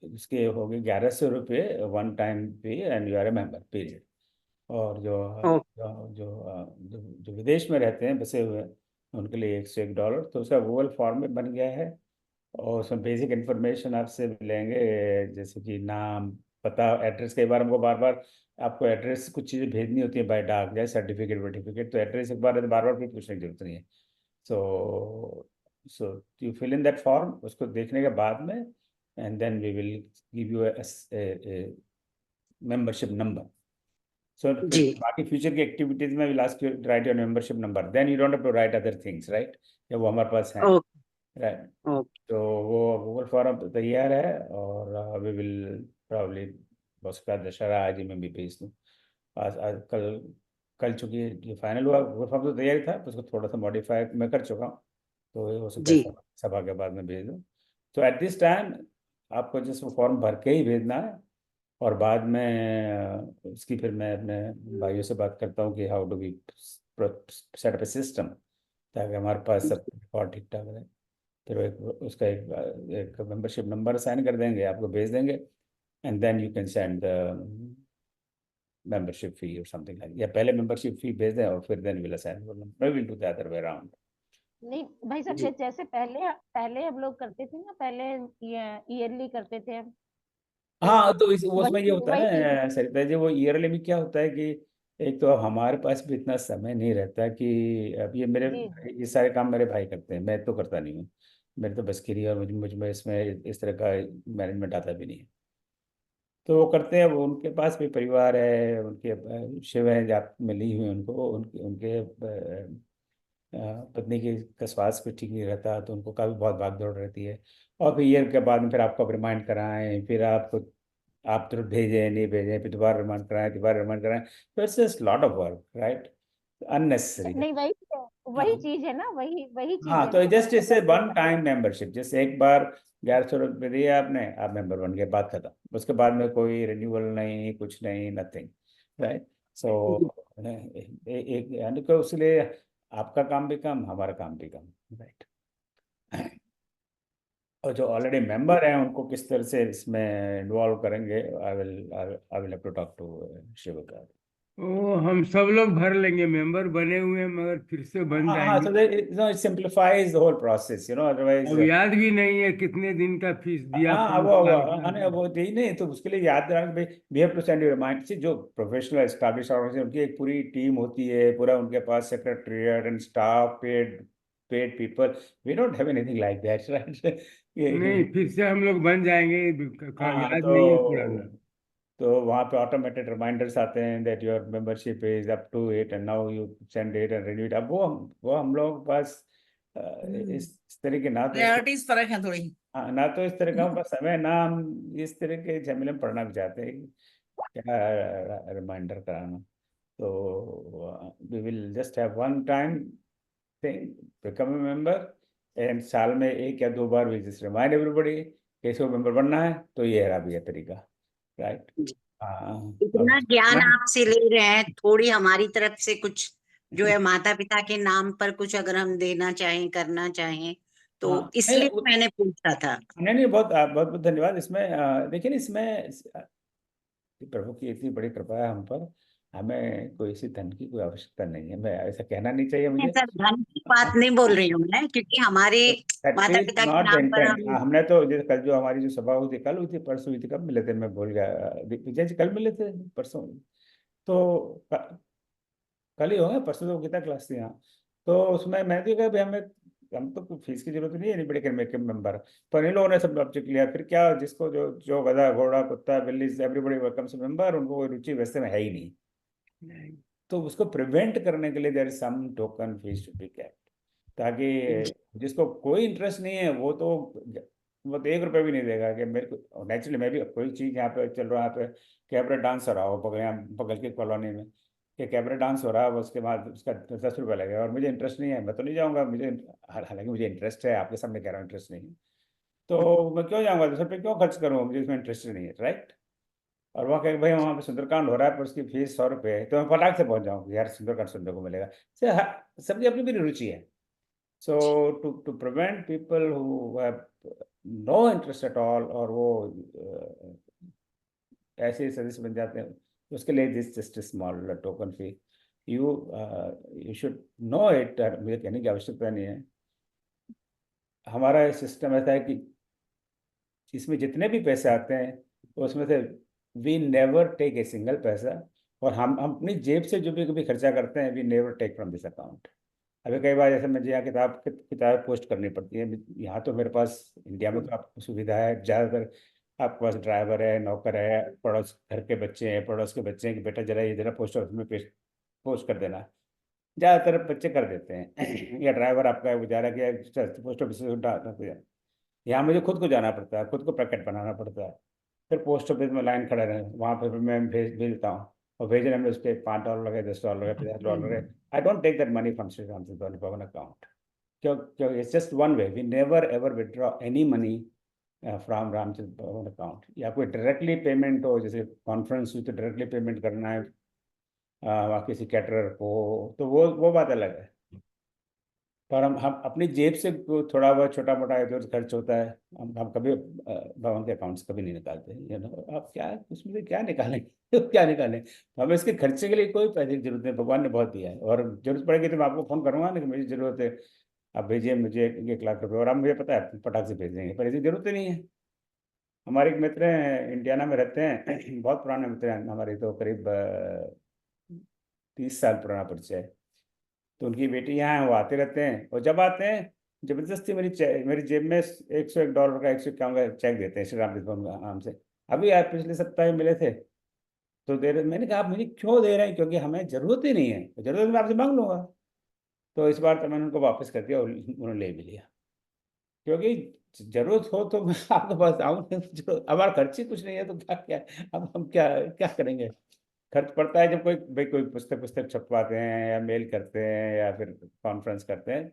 इसके हो गए 1100 रुपये one time fee, and you are a member period. और ओ जो विदेश में रहते हैं बसे हुए, उनके लिए $101। तो उसका गूगल फॉर्म में बन गया है, और उसमें बेसिक इन्फॉर्मेशन आपसे लेंगे, जैसे कि नाम, पता, एड्रेस। कई बार हमको बार बार आपको एड्रेस कुछ चीज़ें भेजनी होती है बाय डाक, जैसे सर्टिफिकेट वर्टिफिकेट, तो एड्रेस एक बार है तो बार बार फिर पूछने की जरूरत नहीं है। So so you fill in that form, उसको देखने के बाद में, and then we will give you membership number. So जी बाकी फ्यूचर की एक्टिविटीज में will ask you write your membership number, then you don't have to write other things, right? ये वो हमारे पास है, ओ राइट? ओ तो वो गूगल फॉर्म तैयार है, और वी विल प्रॉब्ली, उसका दशहरा आज ही मैं भी भेज दूँ। आज कल कल चूंकि ये फाइनल हुआ, गूगल फॉर्म तो तैयार ही था, तो उसको थोड़ा सा मॉडिफाई मैं कर चुका हूँ, तो ये हो सकता है जी सभा के बाद में भेज दूँ। तो एट दिस टाइम आपको जिस फॉर्म भर के ही भेजना है, और बाद में उसकी फिर मैं अपने भाइयों से बात करता हूँ कि how do we set up a system, ताकि हमारे पास सब रिकॉर्ड ठीक ठाक रहे। फिर उसका एक मेंबरशिप नंबर साइन कर देंगे, आपको भेज देंगे, and then you can send the membership fee or something like that. या पहले membership fee भेज दें और फिर then we'll assign roll number. Maybe we'll do the other way around. नहीं भाई साहब, जी। जैसे पहले पहले हम लोग करते थे ना, पहले ईयरली करते थे हम। हाँ, तो उसमें ये वही होता है वही ना सरिता जी, वो ईयरली में क्या होता है कि एक तो हमारे पास भी इतना समय नहीं रहता कि अब ये मेरे जी ये सारे काम मेरे भाई करते हैं, मैं तो करता नहीं हूँ। मेरे तो बस की नहीं, और मुझ में इसमें इस तरह का मैनेजमेंट आता भी नहीं है। तो वो करते हैं, वो उनके पास भी परिवार है, उनके शिव हैं आप मिली हुई उनको, उनके उनके पत्नी की का स्वास्थ्य भी ठीक नहीं रहता, तो उनको काफ़ी बहुत भाग दौड़ रहती है। और फिर ईयर के बाद में फिर आपको रिमाइंड कराएं, फिर आप तुरंत भेजें नहीं भेजें, फिर दोबारा रिमाइंड कराएं, दोबारा रिमाइंड कराएं, तो it's just lot of work, right, unnecessary. नहीं, वही चीज है ना, वही चीज हाँ, है तो ना। जस्ट इसे अगर वन टाइम मेंबरशिप, जैसे एक बार 1100 रुपये दिए आपने, आप मेंबर बन गए, बात खत्म। उसके बाद में कोई रिन्यूअल नहीं, कुछ नहीं, नथिंग, राइट। सो एक यानी कि उसलिए आपका काम भी कम, हमारा काम भी कम, राइट। और जो ऑलरेडी मेंबर हैं उनको किस तरह से इसमें इन्वॉल्व करेंगे, I will have to talk to Shivka. वो हम सब लोग भर लेंगे, मेंबर बने हुए हैं मगर फिर से बन हाँ, so जाएंगे। that it simplifies the whole process, otherwise अब याद भी नहीं है कितने दिन का फीस दिया, हाँ 5 वो साल का। हाँ, वो यही नहीं, तो उसके लिए याद रखना भाई, we have to send you remind. से जो प्रोफेशनल एस्टैब्लिश ऑर्गेनाइजेशन, उनकी एक पूरी टीम होती है, पूरा उनके पास secretariat and staff, paid people. We don't have anything like that, right. नहीं, फिर से हम लोग बन जाएंगे, हाँ, याद नहीं है थोड़ा सा। तो वहाँ पे ऑटोमेटेड रिमाइंडर्स आते हैं that your membership is up to it and now you send it and renew it. अब वो हम लोग के पास इस तरह के ना तो प्रायोरिटीज फर्क है थोड़ी। हाँ, ना तो इस तरह का हमारे पास समय, ना हम इस तरह के झमेले में पढ़ना भी चाहते हैं क्या रिमाइंडर कराना। तो we will just have one time thing, become a member, and साल में 1 या 2 बार वी जस्ट रिमाइंड एवरीबॉडी कैसे वो मेंबर बनना है। तो ये है अभी ये तरीका, राइट। हाँ, इतना ज्ञान आपसे ले रहे हैं, थोड़ी हमारी तरफ से कुछ जो है माता पिता के नाम पर कुछ अगर हम देना चाहें, करना चाहें, तो हाँ, इसलिए मैंने पूछा था। नहीं, बहुत बहुत बहुत धन्यवाद। इसमें देखिए, इसमें प्रभु की इतनी बड़ी कृपा है हम पर, हमें कोई इसी धन की कोई आवश्यकता नहीं है। मैं ऐसा कहना नहीं चाहिए मुझे, सर, धन की बात नहीं बोल रही हूँ मैं, क्योंकि हमारे माता पिता के नॉट द नाम पर इंटेंट। हम। हमने तो जैसे कल जो हमारी जो सभा हुई थी, कल हुई थी, परसों हुई थी, कब मिले थे मैं भूल गया, विजय जी कल मिले थे, परसों, तो कल ही होगा, परसों तो कितना क्लास थी यहाँ। तो उसमें मैं तो कहा भाई हम तो कोई फीस की जरूरत नहीं है, नहीं बड़े मेक मेंबर, पर इन लोगों ने सब ऑब्जेक्ट लिया। फिर क्या, जिसको जो जो गधा घोड़ा कुत्ता बिल्ली, एवरीबडी वेलकम्स मेंबर, उनको कोई रुचि वैसे में है ही नहीं। तो उसको प्रिवेंट करने के लिए there is some token fees to be kept, ताकि जिसको कोई इंटरेस्ट नहीं है वो तो 1 रुपये भी नहीं देगा। कि मेरे को नेचुरली, मैं भी कोई चीज़ यहाँ पे चल रहा है, यहाँ पे कैबरे डांस हो रहा हो बगल, यहाँ बगल की कॉलोनी में, कि कैबरे डांस हो रहा है, उसके बाद उसका 10 रुपये लगेगा, और मुझे इंटरेस्ट नहीं है, मैं तो नहीं जाऊँगा। हालांकि मुझे इंटरेस्ट है, आपके सामने कह रहा हूँ इंटरेस्ट नहीं है, तो मैं क्यों जाऊँगा, 10 रुपये क्यों खर्च करूँगा, मुझे इसमें इंटरेस्ट नहीं है, राइट। और वहाँ कहे भाई वहाँ पे सुंदरकांड हो रहा है पर उसकी फीस 100 रुपये है, तो मैं फटाक से पहुँच जाऊँ यार, सुंदरकांड सुनने को मिलेगा। सबकी अपनी अपनी रुचि है। So to prevent people who have no interest at all, और वो ऐसे ही सदस्य बन जाते हैं, उसके लिए this just small token fee, you should know it. मुझे कहने की आवश्यकता नहीं है। हमारा सिस्टम ऐसा है कि इसमें जितने भी पैसे आते हैं उसमें से we never take a single पैसा, और हम अपनी जेब से जो भी कभी खर्चा करते हैं, we never take from this account. अभी कई बार जैसे मुझे यहाँ किताब पोस्ट करनी पड़ती है, यहाँ तो मेरे पास इंडिया में तो आपको सुविधा है, ज़्यादातर आपके पास ड्राइवर है, नौकर है, पड़ोस घर के बच्चे हैं, पड़ोस के बच्चे हैं कि बेटा जरा ये जरा पोस्ट ऑफिस में पोस्ट कर देना, ज़्यादातर बच्चे कर देते हैं। या ड्राइवर आपका वो जा रहा है कि पोस्ट ऑफिस से, यहाँ मुझे खुद को जाना पड़ता है, खुद को पैकेट बनाना पड़ता है, फिर पोस्ट ऑफिस में लाइन खड़े रहे, वहाँ पर मैं भेजता हूँ, और भेजने में उसके $5 लगे, $10 लगे, $50 लगे। I don't take that money from Shri Ram Siddhi Bhavan account, क्यों it's just one way, we never ever withdraw any money from Ramchandra Bhavan account. या कोई डायरेक्टली पेमेंट हो, जैसे कॉन्फ्रेंस हुई तो डायरेक्टली पेमेंट करना है किसी कैटरर को, तो वो बात अलग है। पर हम अपनी जेब से थोड़ा बहुत छोटा मोटा इधर खर्च होता है, हम कभी भगवान के अकाउंट्स कभी नहीं निकालते, आप क्या उसमें से क्या निकालेंगे क्या निकालें, तो हमें इसके खर्चे के लिए कोई पैसे की जरूरत नहीं, भगवान ने बहुत दिया है, और जरूरत पड़ेगी तो मैं आपको फोन करूंगा ना कि मुझे जरूरत है, आप भेजिए मुझे 1 लाख रुपए, और आप मुझे पता है पटाख से भेज देंगे, पर ऐसी जरूरत ही नहीं है। हमारे एक मित्र हैं इंडियाना में रहते हैं, बहुत पुराने मित्र हैं हमारे, तो करीब 30 साल पुराना परिचय है। तो उनकी बेटी यहाँ है, वो आते रहते हैं, और जब आते हैं जबरदस्ती मेरी जेब में $101 का 151 का चेक देते हैं श्री राम नाम से। अभी यार पिछले सप्ताह ही मिले थे, तो दे रहे, मैंने कहा आप मुझे क्यों दे रहे हैं, क्योंकि हमें जरूरत ही नहीं है, जरूरत है मैं आपसे मांग लूंगा। तो इस बार तो मैंने उनको वापस कर दिया और उन्होंने ले भी लिया, क्योंकि जरूरत हो तो मैं आपके पास आऊँ, हमारा खर्च ही कुछ नहीं है तो क्या क्या, अब हम क्या क्या करेंगे। खर्च पड़ता है जब कोई भाई कोई पुस्तक पुस्तक छपवाते हैं या मेल करते हैं या फिर कॉन्फ्रेंस करते हैं,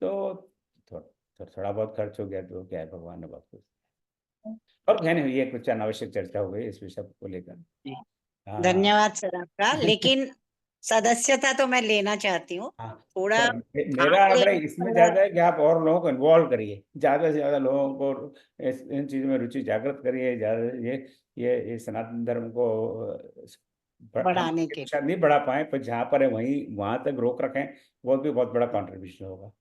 तो थोड़ा बहुत खर्च हो गया तो क्या है, भगवान ने बहुत कुछ। और कहने ये कुछ अनावश्यक चर्चा हो गई इस विषय को लेकर। हाँ धन्यवाद सर आपका, लेकिन सदस्यता तो मैं लेना चाहती हूँ हाँ, थोड़ा। तो मेरा आप आग्रह एक इसमें ज्यादा है कि आप और लोगों को इन्वॉल्व करिए, ज्यादा से ज्यादा लोगों को इन चीजों में रुचि जागृत करिए, ज्यादा ये सनातन धर्म को हम बढ़ाने के शायद नहीं बढ़ा पाए, पर जहाँ पर है वहीं वहां तक रोक रखें, वो भी बहुत बड़ा कंट्रीब्यूशन होगा।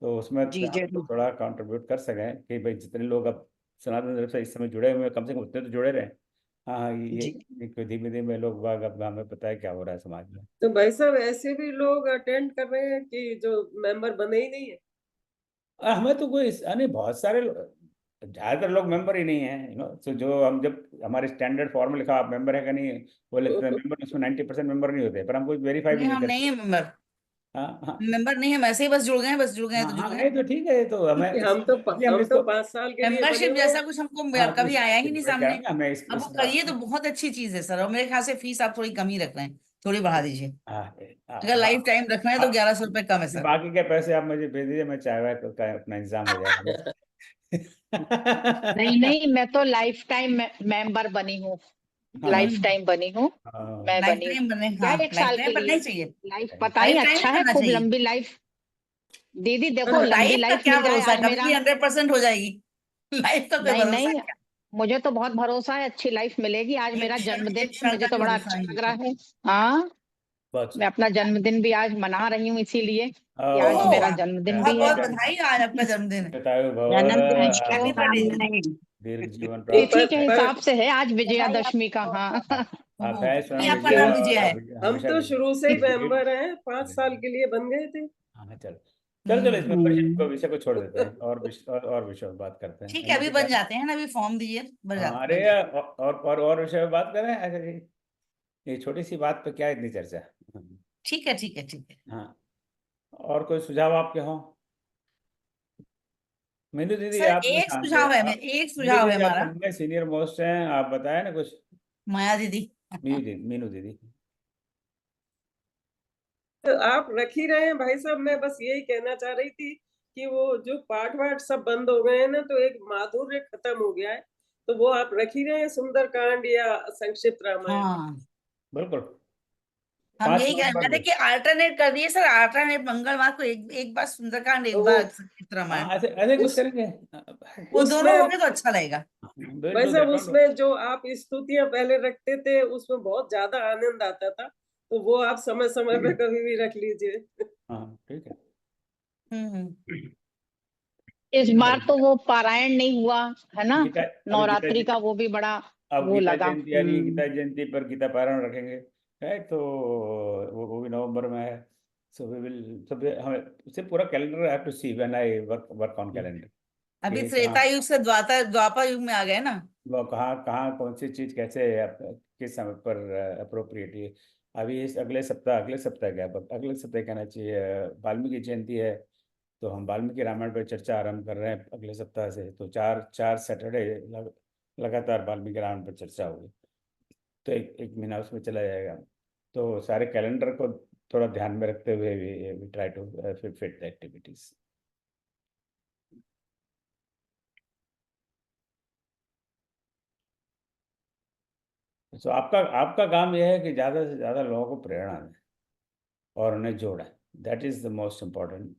तो उसमें जी आप जरूर। थोड़ा कंट्रीब्यूट कर सकें कि भाई जितने लोग अब सनातन धर्म से इस समय जुड़े हुए हैं, कम से कम उतने तो जुड़े रहे। हाँ हाँ, जी ये धीमे धीमे लोग बाग अब हमें पता है क्या हो रहा है समाज में। तो भाई साहब ऐसे भी लोग अटेंड कर रहे हैं कि जो मेंबर बने ही नहीं है। हमें तो कोई यानी बहुत सारे ज्यादातर लोग मेंबर ही नहीं है, तो जो हम जब हमारे स्टैंडर्ड फॉर्म में लिखा आप मेंबर है का नहीं, वो लिखते हैं मेंबर, उसमें 90% मेंबर नहीं होते, पर हम कोई वेरीफाई भी नहीं नहीं हम नहीं करते। है मेंबर, हाँ हाँ मेंबर नहीं हम ऐसे ही बस जुड़ गए हैं, बस जुड़ गए हैं हाँ तो जुड़ हाँ, गए। नहीं तो ठीक है, तो हमें इसलिए हम हम तो इसको 5 साल के लिए बने मेंबरशिप हुए जैसा हैं। कुछ हमको हाँ तो कभी आया ही नहीं मैं कह रहा सामने। हूँ ना, हमें अब वो करिए तो बहुत अच्छी चीज है सर, और मेरे ख्याल से फीस आप थोड़ी कम ही रख रहे हैं, थोड़ी बढ़ा दीजिए। हाँ अगर लाइफ टाइम रखना है तो 1100 रुपए कम है सर। बाकी के पैसे आप मुझे भेज दीजिए, मैं चाय वाय का अपना इंतजाम हो जाएगा। नहीं नहीं, मैं तो लाइफ टाइम मेंबर बनी हूँ, लाइफ टाइम बनी हूँ, मैं लाइफ बनी हूँ। टाइम बने, क्या हाँ 1 साल लाइफ के टाइम बनना लिए ही चाहिए। लाइफ, पता नहीं लाइफ टाइम अच्छा ही है, बनना खूब चाहिए। लंबी लाइफ। दीदी देखो लंबी लाइफ का लाइफ क्या मिल जाए भरोसा है, आज कभी मेरा। भी 100% हो जाएगी। लाइफ का कोई नहीं भरोसा नहीं, है क्या? मुझे तो बहुत भरोसा है, अच्छी लाइफ मिलेगी। आज एक मेरा क्षण जन्मदिन एक है, क्षण मुझे का तो भी बड़ा भरोसा अच्छा नहीं लग है। रहा है। हाँ, बहुत मैं अपना जन्मदिन भी आज मना रही हूँ इसीलिए कि आज ओहो, मेरा जन्मदिन बहुत भी है। बहुत बधाई, आज आपका जन्मदिन है। शतायु भव, जन्मदिन की हैप्पी बर्थडे। शुभकामनाएं। दीर्घ जीवन तो प्राप्त। तिथि के पर हिसाब से है आज बधाई विजयादशमी का। आपको। हाँ आप ओहो, है ये स्वयं आपका विजया, नाम और विजया है। हम हमेशा तो शुरू से ही विजयी। मेंबर हैं, 5 साल के लिए बन गए थे। हाँ चलो चलो चलो, इस मेंबरशिप को हम्म, विषय को छोड़ देते हैं, और विषय पर बात करते हैं, ठीक है, है ना अभी ठीक बन है। जाते हैं ना, अभी फॉर्म दीजिए, हाँ बन अरे जाते और विषय पर बात करें, अगर ये छोटी सी बात पे क्या इतनी चर्चा। हैं। ठीक है ठीक है ठीक है। हाँ, और कोई सुझाव आपके हो? मीनू दीदी सर आप एक शांत है, सुझाव है, आप एक मीनू सुझाव है दीदी आप हमारा। सबसे सीनियर मोस्ट हैं, आप बताए ना कुछ। माया दीदी। मीनू दीदी। तो आप रख ही रहे हैं भाई साहब, मैं बस यही कहना चाह रही थी कि वो जो पाठ वाठ सब बंद हो गए हैं ना, तो एक माधुर्य खत्म हो गया है, तो वो आप रख ही रहे हैं, सुंदरकांड या संक्षिप्त रामायण। हाँ, बिल्कुल। हम 5 यही कह नवंबर रहे थे में। कि अल्टरनेट कर दिए सर, अल्टरनेट मंगलवार को एक बार सुंदरकांड, तो एक बार संक्षिप्त रामायण। हाँ ऐसे ऐसे कुछ उस करेंगे। वो दोनों हो उसमें गए तो अच्छा रहेगा। विल भाई डू साहब, दैट, डोंट। उसमें जो आप स्तुतियां पहले रखते थे उसमें बहुत ज्यादा आनंद आता था, तो वो आप समय समय पे कभी भी रख लीजिए। हाँ ठीक है। हम्म। इस बार तो वो पारायण नहीं हुआ है ना, गीता, अभी नवरात्रि का, वो भी बड़ा अब वो गीता लगा। जयंती आ रही है, गीता जयंती पर गीता पारायण रखेंगे, है तो वो भी नवंबर में है। सो वी विल, सब हमें उसे पूरा calendar, I have to see when I work on calendar, अभी कि कहाँ त्रेता युग से द्वापर युग में आ गए ना। वो कहाँ कहाँ कौन सी चीज कैसे किस समय पर अप्रोप्रिएट है। अभी इस अगले सप्ताह क्या, अगले सप्ताह कहना चाहिए, वाल्मीकि जयंती है, तो हम वाल्मीकि रामायण पर चर्चा आरंभ कर रहे हैं अगले सप्ताह से, तो चार चार सैटरडे लगातार वाल्मीकि रामायण पर चर्चा होगी, तो एक महीना उसमें चला जाएगा। तो सारे कैलेंडर को थोड़ा ध्यान में रखते हुए we try to fit the activities. तो आपका आपका काम यह है कि ज़्यादा से ज़्यादा लोगों को प्रेरणा दें और उन्हें जोड़ें, that is the most important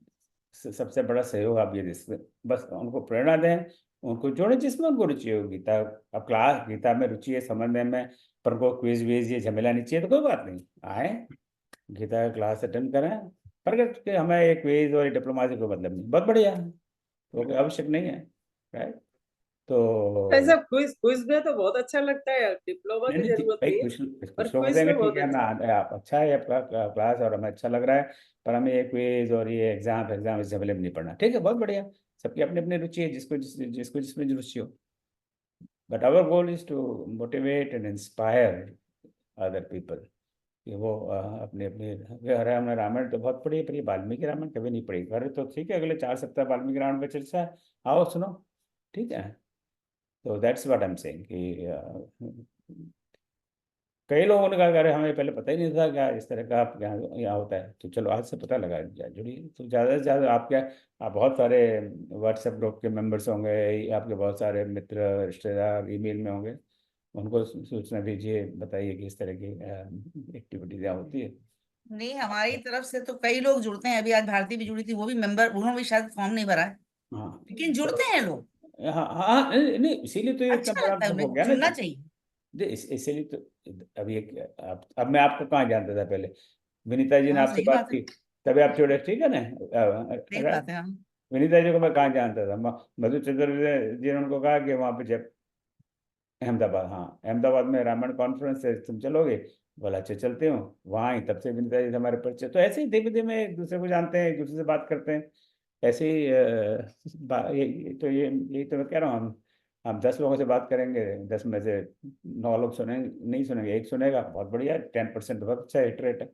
सबसे बड़ा सहयोग आप ये दे सकते, बस उनको प्रेरणा दें, उनको जोड़ें जिसमें उनको रुचि हो। गीता, अब क्लास गीता में रुचि है समझने में, पर उनको क्विज विज ये झमेला नहीं चाहिए तो कोई बात नहीं, आए गीता का क्लास अटेंड करें। पर अगर कि हमें एक क्विज और डिप्लोमा से कोई मतलब नहीं, बहुत बढ़िया है, तो कोई आवश्यक नहीं है, राइट। तो ऐसा क्विज क्विज में तो बहुत अच्छा लगता है, डिप्लोमा नहीं की नहीं जरूरत भाई, नहीं है, कुछ पर लोग क्विज होते हैं में कि ठीक बहुत है ना, अच्छा। आप अच्छा है आपका क्लास और हमें अच्छा लग रहा है, पर हमें ये क्विज और ये एग्जाम इस झमेले में नहीं पढ़ना, ठीक है, बहुत बढ़िया। सबकी अपनी अपनी रुचि है, जिसको जिसमें रुचि हो। But our goal is to motivate and inspire other people, कि वो अपनी अपनी, अरे हमने रामायण तो बहुत पढ़ी है, पर ये वाल्मीकि रामायण कभी नहीं पढ़ी। अरे तो ठीक है, अगले 4 सप्ताह वाल्मीकि रामायण पर चर्चा है, आओ सुनो, ठीक है। तो that's what I am saying कि कई लोगों ने कहा कि अरे हमें पहले पता ही नहीं था क्या इस तरह का आप यहाँ होता है, तो चलो आज से पता लगा, जुड़िए। तो ज़्यादा से ज़्यादा आप बहुत सारे व्हाट्सएप ग्रुप के मेंबर्स होंगे, आपके बहुत सारे मित्र रिश्तेदार ईमेल में होंगे, उनको सूचना दीजिए, बताइए कि इस तरह की एक्टिविटीज यहाँ होती है। नहीं, हमारी तरफ से तो कई लोग जुड़ते हैं। अभी आज भारती भी जुड़ी थी, वो भी मेंबर, उन्होंने भी शायद फॉर्म नहीं भरा है, हाँ लेकिन जुड़ते हैं लोग। हाँ हाँ, नहीं नहीं, इसीलिए तो ये इतना अच्छा बड़ा लगता है, ग्रुप हो उन्हें गया ना। जुड़ना चाहिए। इसीलिए तो अब ये अब मैं आपको कहाँ जानता था पहले, विनीता जी ने हाँ, आपसे सही बात बात है, की, तभी आप जुड़े, ठीक है ना। सही राइट। बात है। हाँ, विनीता जी को मैं कहाँ जानता था, मधु चतुर्वेदी जी ने उनको कहा कि वहाँ पे जब अहमदाबाद, हाँ अहमदाबाद में रामायण कॉन्फ्रेंस है, तुम चलोगे, बोला अच्छा चलते हो, वहाँ ही तब से विनीता जी से हमारे परिचय। तो ऐसे ही धीमे धीमे एक दूसरे को जानते हैं, एक दूसरे से बात करते हैं, ऐसे ही यही तो मैं कह रहा हूँ, हम 10 लोगों से बात करेंगे, 10 में से 9 लोग सुनेंगे, नहीं सुनेंगे, एक सुनेगा, बहुत बढ़िया, 10% बहुत अच्छा हिट रेट है,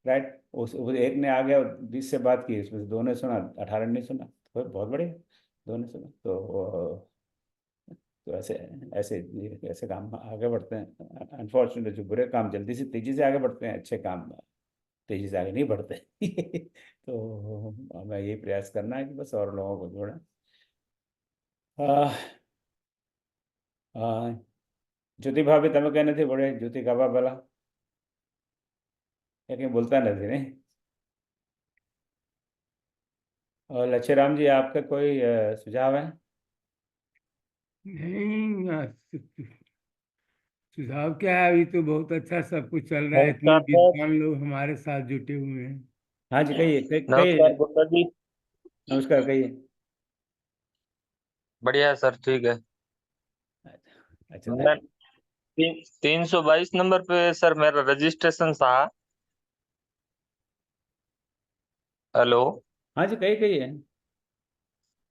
राइट। उस एक ने आ गया 20 से बात की, उसमें से 2 ने सुना, 18 ने नहीं सुना, तो बहुत बढ़िया, 2 ने सुना। तो ऐसे ऐसे ऐसे काम आगे बढ़ते हैं। अनफॉर्चुनेटली जो बुरे काम जल्दी से तेजी से आगे बढ़ते हैं, अच्छे काम तेजी से आगे नहीं बढ़ते। तो हमें यही प्रयास करना है कि बस और लोगों को जोड़ें। ज्योति भाभी તમે કઈ નથી બોલે, જ્યોતિ કાબા પેલા એ કંઈ બોલતા નથી नहीं। और लच्छेराम जी, आपका कोई सुझाव है? नहीं, सुझाव क्या है, अभी तो बहुत अच्छा सब कुछ चल रहा है, इतने नमस्कार सर। विद्वान लोग हमारे साथ जुटे हुए हैं। हाँ जी, कहिए नमस्कार गुप्ता जी। नमस्कार, कहिए। बढ़िया है सर, ठीक है। अच्छा मैं 322 नंबर पे सर मेरा रजिस्ट्रेशन था। हेलो हाँ जी, कहिए।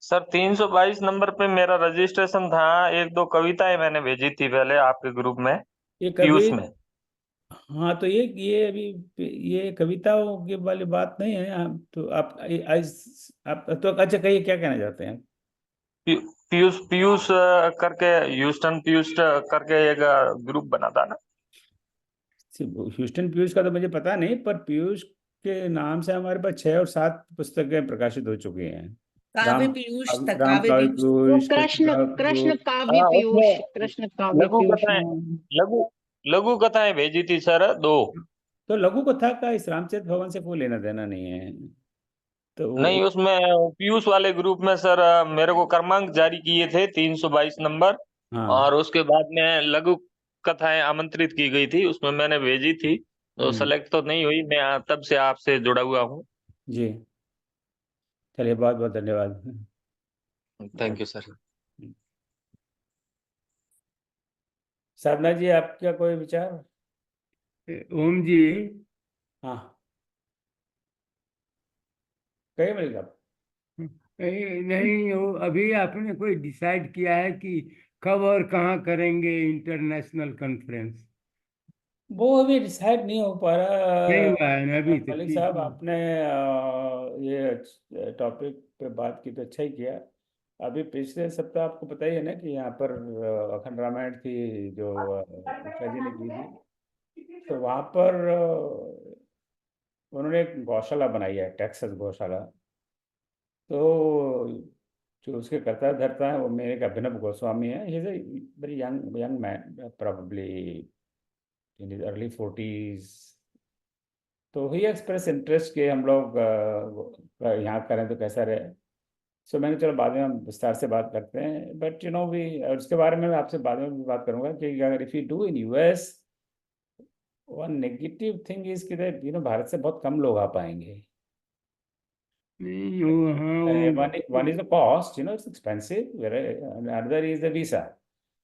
सर, 322 नंबर पे मेरा रजिस्ट्रेशन था। एक दो कविताएं मैंने भेजी थी पहले आपके ग्रुप में, ये कभी, पीयूष में। हाँ तो ये अभी ये कविताओं की वाली बात नहीं है। तो आप तो अच्छा, कहिए क्या कहना चाहते हैं? पीयूष पीयूष करके, ह्यूस्टन पीयूष करके एक ग्रुप बना था ना। ह्यूस्टन पीयूष का तो मुझे पता नहीं, पर पीयूष के नाम से हमारे पास 6 और 7 पुस्तकें प्रकाशित हो चुकी हैं। काव्य राम पीयूष तक, राम काव्य काव्य पीयूष। वो पीयूष, कृष्ण कृष्ण काव्य हाँ, पीयूष, उसमें कृष्ण काव्य लघु पीयूष। कथाएं, लघु लघु कथाएं भेजी थी सर, 2। तो लघु कथा का इस रामचरित भवन से कोई लेना देना नहीं है। तो नहीं, उसमें पीयूष वाले ग्रुप में सर मेरे को क्रमांक जारी किए थे 322 नंबर। हाँ। और उसके बाद में लघु कथाएं आमंत्रित की गई थी, उसमें मैंने भेजी थी, तो सेलेक्ट तो नहीं हुई। मैं तब से आपसे जुड़ा हुआ हूँ। जी, चलिए, बहुत बहुत धन्यवाद। Thank you sir. Sadhana ji, आपका कोई विचार? ओम जी, हाँ, कहिए मेरी साहब। नहीं, वो अभी आपने कोई डिसाइड किया है कि कब और कहाँ करेंगे इंटरनेशनल कॉन्फ्रेंस? वो अभी डिसाइड नहीं हो पा नहीं रहा। हुआ है ना अभी तक? मलिक ठीक साहब, है। आपने ये टॉपिक पे बात की तो अच्छा ही किया। अभी पिछले सप्ताह आपको पता ही है ना कि यहाँ पर अखंड रामायण थी जो उषा जी ने की थी। तो वहाँ पर उन्होंने एक गौशाला बनाई है, टेक्सास गौशाला। तो जो उसके कर्ता धर्ता है वो मेरे एक अभिनव गोस्वामी है। He is a very young young man, probably in his early 40s, तो ही एक्सप्रेस इंटरेस्ट कि हम लोग यहाँ करें तो कैसा रहे। सो मैंने चलो बाद में हम विस्तार से बात करते हैं, बट यू नो वी, उसके बारे में मैं आपसे बाद में भी बात करूंगा कि अगर if you do in US, one negative thing is कि यू नो भारत से बहुत कम लोग आ पाएंगे। नहीं वो हाँ One is the cost, you know, it's expensive. Another is the visa,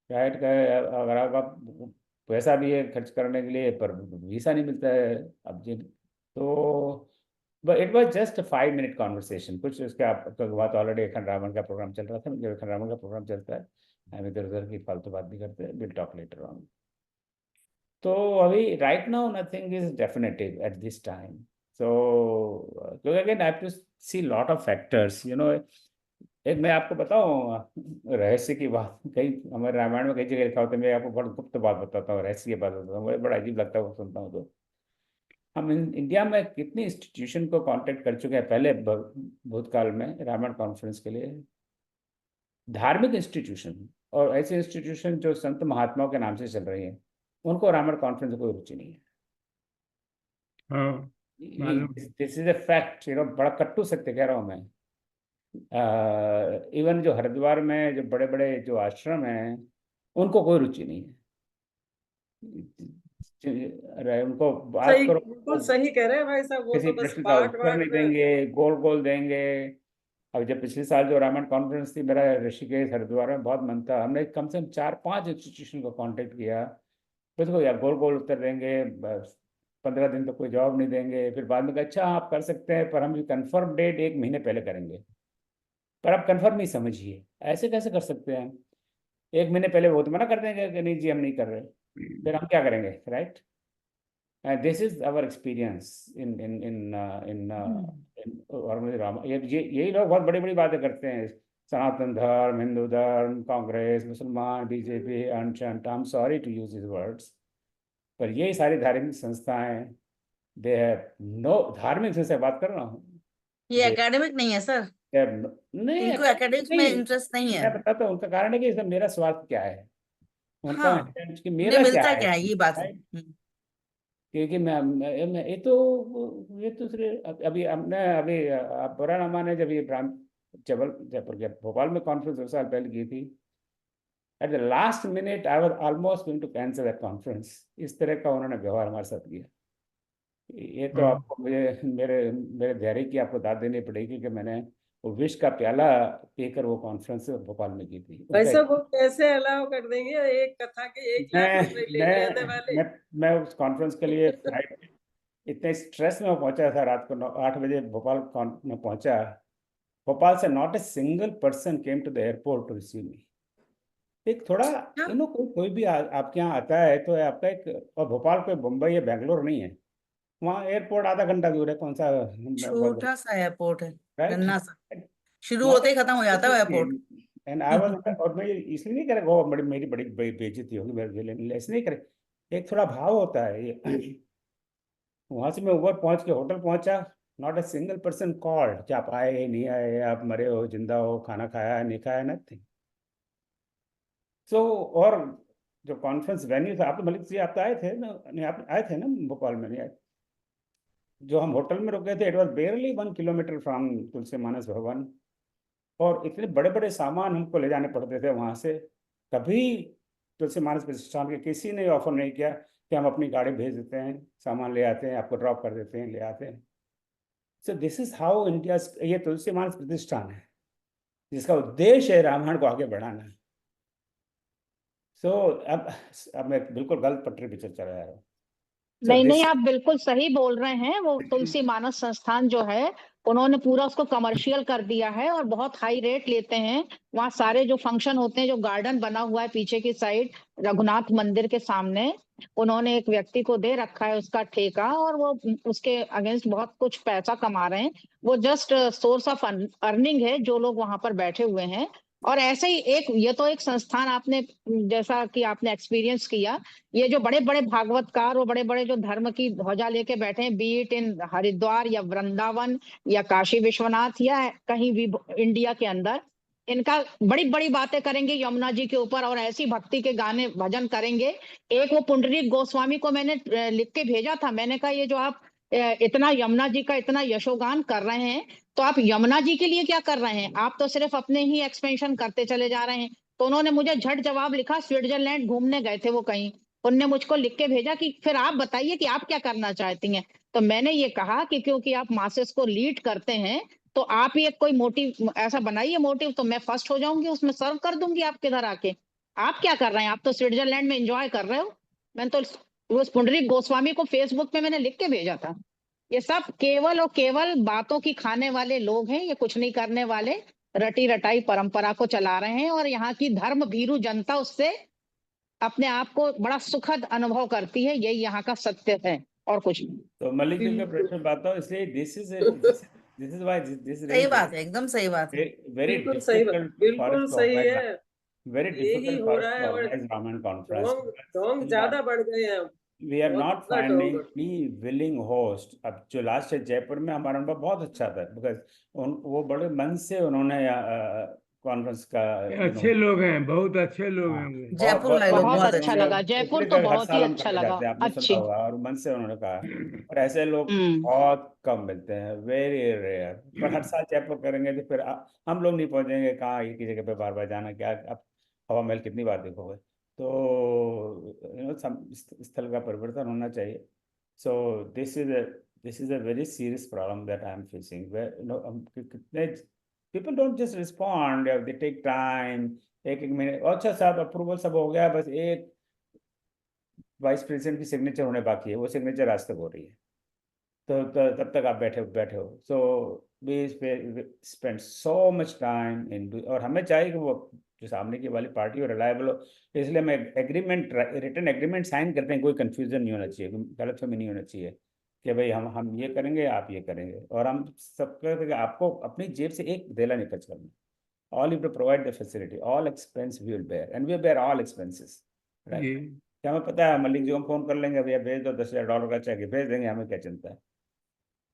right? अगर आप पैसा भी है खर्च करने के लिए, पर वीसा नहीं मिलता है अब जी। तो but it was just 5 minute conversation. कुछ उसके आपका बात ऑलरेडी अखंड रावण का प्रोग्राम चल रहा था, जब अखंड रावण का प्रोग्राम चलता है हम इधर उधर की फालतू बात भी करते हैं, विल टॉक लेटर ऑन। तो अभी right now nothing is definitive at this time. So, because again, I have to see lot of factors, you know. एक मैं आपको बताऊं रहस्य की बात, कई हमारे रामायण में कई जगह लिखा होता है, मैं आपको बड़ा गुप्त बात बताता हूँ, रहस्य की बात बताता हूँ, मुझे बड़ा अजीब लगता है वो सुनता हूँ। तो हम इंडिया में कितनी इंस्टीट्यूशन को कांटेक्ट कर चुके हैं पहले भूतकाल में रामायण कॉन्फ्रेंस के लिए, धार्मिक इंस्टीट्यूशन और ऐसे इंस्टीट्यूशन जो संत महात्माओं के नाम से चल रही हैं, उनको रामायण कॉन्फ्रेंस में कोई रुचि नहीं है। हाँ मालूम। This is a fact, you know, बड़ा कट्टू सत्य कह रहा हूँ मैं। इवन जो हरिद्वार में जो बड़े बड़े जो आश्रम हैं, उनको कोई रुचि नहीं है। अरे उनको बात सही, करो, बिल्कुल सही कह रहे हैं भाई साहब, वो किसी तो बस प्रश्न का पाठ उत्तर वाठ नहीं में। देंगे, गोल गोल देंगे। अब जब पिछले साल जो रामायण कॉन्फ्रेंस थी, मेरा ऋषिकेश हरिद्वार में बहुत मन था, हमने कम से कम 4-5 इंस्टीट्यूशन को कांटेक्ट किया। तो यार गोल गोल उत्तर देंगे, बस 15 दिन तो कोई जवाब नहीं देंगे, फिर बाद में कहा अच्छा आप कर सकते हैं, पर हम कंफर्म डेट 1 महीने पहले करेंगे। पर आप कंफर्म नहीं समझिए, ऐसे कैसे कर सकते हैं? 1 महीने पहले वो तो मना कर देंगे कि नहीं जी हम नहीं कर रहे, फिर हम क्या करेंगे, right? This is our experience in in in in Rama. यही लोग बहुत बड़ी बड़ी बातें करते हैं, सनातन धर्म, हिंदू धर्म, कांग्रेस, मुसलमान, बीजेपी, अंट। I am sorry to use this words, पर ये सारी धार्मिक संस्थाएं, दे हैव नो, धार्मिक संस्था बात कर रहा हूँ, ये एकेडमिक नहीं है सर, नहीं इनको academic एकेडमिक्स में नहीं। इंटरेस्ट नहीं है। मैं बताता हूँ उनका कारण है कि इसमें मेरा स्वार्थ क्या है, उनका हाँ, intent कि उन्हें मेरा क्या मिलता है, क्या है, ये बात है। right? क्योंकि मैं ये तो सिर्फ अभी हमने अभी आप बुरा ना माने, जब ये जयपुर के भोपाल में कॉन्फ्रेंस 2 साल पहले की थी, at the last minute I was almost going to cancel that conference. इस तरह का उन्होंने व्यवहार हमारे साथ किया। ये तो हाँ आपको मुझे मेरे मेरे धैर्य की आपको दाद देनी पड़ेगी कि मैंने वो विष का प्याला पीकर वो कॉन्फ्रेंस भोपाल में की थी। भाई साहब वो कैसे अलाउ कर देंगे एक कथा के 1 लाख रुपए लेने वाले? मैं उस कॉन्फ्रेंस के लिए फ्लाइट इतने स्ट्रेस में पहुंचा था, रात को 8 बजे भोपाल में पहुंचा। भोपाल से not a single person came to the airport to receive me. एक थोड़ा यू नो कोई भी आपके यहाँ आता है तो आपका एक, और भोपाल कोई मुंबई या बेंगलोर नहीं है, वहाँ एयरपोर्ट आधा घंटा दूर है, कौन सा छोटा सा एयरपोर्ट है, राइट? गन्ना सा, शुरू होते ही खत्म हो जाता है एयरपोर्ट। एंड आई वाज, और मैं इसलिए नहीं करेगा वो मेरी बड़ी बेइज्जती होगी मेरे लिए, ऐसे नहीं करे। एक थोड़ा भाव होता है ये। वहां से मैं ऊपर पहुंच के होटल पहुंचा, not a single person called कि आप आए नहीं आए, आप मरे हो जिंदा हो, खाना खाया नहीं खाया, नथिंग। सो और जो कॉन्फ्रेंस वेन्यू था, आप तो मलिक जी आप तो आए थे ना, नहीं आप आए थे ना भोपाल में? नहीं आए। जो हम होटल में रुके थे, it was barely 1 kilometre from Tulsi Manas Bhavan, और इतने बड़े बड़े सामान हमको ले जाने पड़ते थे वहां से। कभी तुलसी मानस प्रतिष्ठान के किसी ने ऑफर नहीं किया कि हम अपनी गाड़ी भेज देते हैं, सामान ले आते हैं, आपको ड्रॉप कर देते हैं, ले आते हैं। सो दिस इज हाउ इंडिया। ये तुलसी मानस प्रतिष्ठान है जिसका उद्देश्य है रामायण को आगे बढ़ाना। सो अब मैं बिल्कुल गलत पटरी पे चल रहा हूँ। नहीं नहीं, आप बिल्कुल सही बोल रहे हैं। वो तुलसी मानस संस्थान जो है, उन्होंने पूरा उसको कमर्शियल कर दिया है और बहुत हाई रेट लेते हैं। वहाँ सारे जो फंक्शन होते हैं, जो गार्डन बना हुआ है पीछे की साइड रघुनाथ मंदिर के सामने, उन्होंने एक व्यक्ति को दे रखा है उसका ठेका, और वो उसके अगेंस्ट बहुत कुछ पैसा कमा रहे हैं। वो जस्ट सोर्स ऑफ अर्निंग है जो लोग वहां पर बैठे हुए हैं। और ऐसे ही ये तो एक संस्थान, आपने जैसा कि आपने एक्सपीरियंस किया, ये जो बड़े बड़े भागवतकार, वो बड़े बड़े जो धर्म की ध्वजा लेके बैठे हैं, बीट इन हरिद्वार या वृंदावन या काशी विश्वनाथ या कहीं भी इंडिया के अंदर, इनका बड़ी बड़ी बातें करेंगे यमुना जी के ऊपर, और ऐसी भक्ति के गाने भजन करेंगे। एक वो पुंडरीक गोस्वामी को मैंने लिख के भेजा था, मैंने कहा ये जो आप इतना यमुना जी का इतना यशोगान कर रहे हैं, तो आप यमुना जी के लिए क्या कर रहे हैं? आप तो सिर्फ अपने ही एक्सपेंशन करते चले जा रहे हैं। तो उन्होंने मुझे झट जवाब लिखा, स्विट्जरलैंड घूमने गए थे वो कहीं, उनने मुझको लिख के भेजा कि फिर आप बताइए कि आप क्या करना चाहती हैं। तो मैंने ये कहा कि क्योंकि आप मासेस को लीड करते हैं, तो आप ही एक कोई मोटिव ऐसा बनाइए मोटिव, तो मैं फर्स्ट हो जाऊंगी, उसमें सर्व कर दूंगी आपके इधर आके। आप क्या कर रहे हैं? आप तो स्विट्जरलैंड में एंजॉय कर रहे हो। मैंने तो वो पुंडरीक गोस्वामी को फेसबुक पे मैंने लिख के भेजा था। ये सब केवल और केवल बातों की खाने वाले लोग हैं, ये कुछ नहीं करने वाले, रटी रटाई परंपरा को चला रहे हैं, और यहाँ की धर्म भीरू जनता उससे अपने आप को बड़ा सुखद अनुभव करती है। यही यहाँ का सत्य है और कुछ नहीं। तो मलिक जी का बिल्कुल प्रश्न बताओ, इसलिए दिस इज व्हाई दिस सही बात है, एकदम सही बात है। वेरी बिल्कुल सही बात, डिफिकल्ट फॉर बिल्कुल अस टू सही ऑर्गेनाइज, है। वेरी यही डिफिकल्ट हो फॉर रहा अस है, टू और ऑर्गेनाइज रामायण कॉन्फ्रेंस। ढोंग ज्यादा बढ़ गए हैं अब, वी आर बहुत नॉट ज्यादा ढोंग। Finding any willing host. अब जो लास्ट है जयपुर में, हमारा अनुभव बहुत अच्छा था, बिकॉज वो बड़े मन से उन्होंने कॉन्फ्रेंस का अच्छे लोग हैं, बहुत अच्छे लोग हाँ, हैं वो। बहुत जयपुर बहुत वाले लोग बहुत बहुत बहुत मन से अच्छा अच्छे उन्होंने, लगा, जयपुर इसलिए तो हर बहुत ही साल हम अच्छा करके लगा। जाते हैं, आपने सुना अच्छी। होगा, और मन से उन्होंने कहा। और ऐसे लोग बहुत कम मिलते हैं, वेरी रेयर। पर हर साल जयपुर करेंगे तो फिर हम लोग नहीं पहुंचेंगे कहाँ, एक ही जगह पे बार बार जाना क्या, अब हवा महल कितनी बार देखोगे। तो स्थल का परिवर्तन होना चाहिए। So this is a very serious problem that I am facing, कितने people don't just respond, they take time. एक एक मिनट, अच्छा साहब अप्रूवल सब हो गया, बस एक वाइस प्रेसिडेंट की सिग्नेचर होने बाकी है, वो सिग्नेचर आज तक हो रही है। तो तब तक आप बैठे हो। So we spend so much time in, और हमें चाहिए कि वो जो सामने की वाली पार्टी हो रिलायबल हो। इसलिए हम एग्रीमेंट, रिटन एग्रीमेंट साइन करते हैं, कोई कंफ्यूजन नहीं होना चाहिए, गलतफहमी नहीं होना चाहिए कि भाई हम ये करेंगे, आप ये करेंगे, और हम सब कहते हैं कि आपको अपनी जेब से एक देला नहीं खर्च करना। All you to provide the facility, all expense we will bear, and we bear all expenses, right? ये क्या हमें पता है, मलिक जी को हम फोन कर लेंगे, भैया भेज दो $10,000 का चेक, भेज देंगे, हमें क्या चिंता है।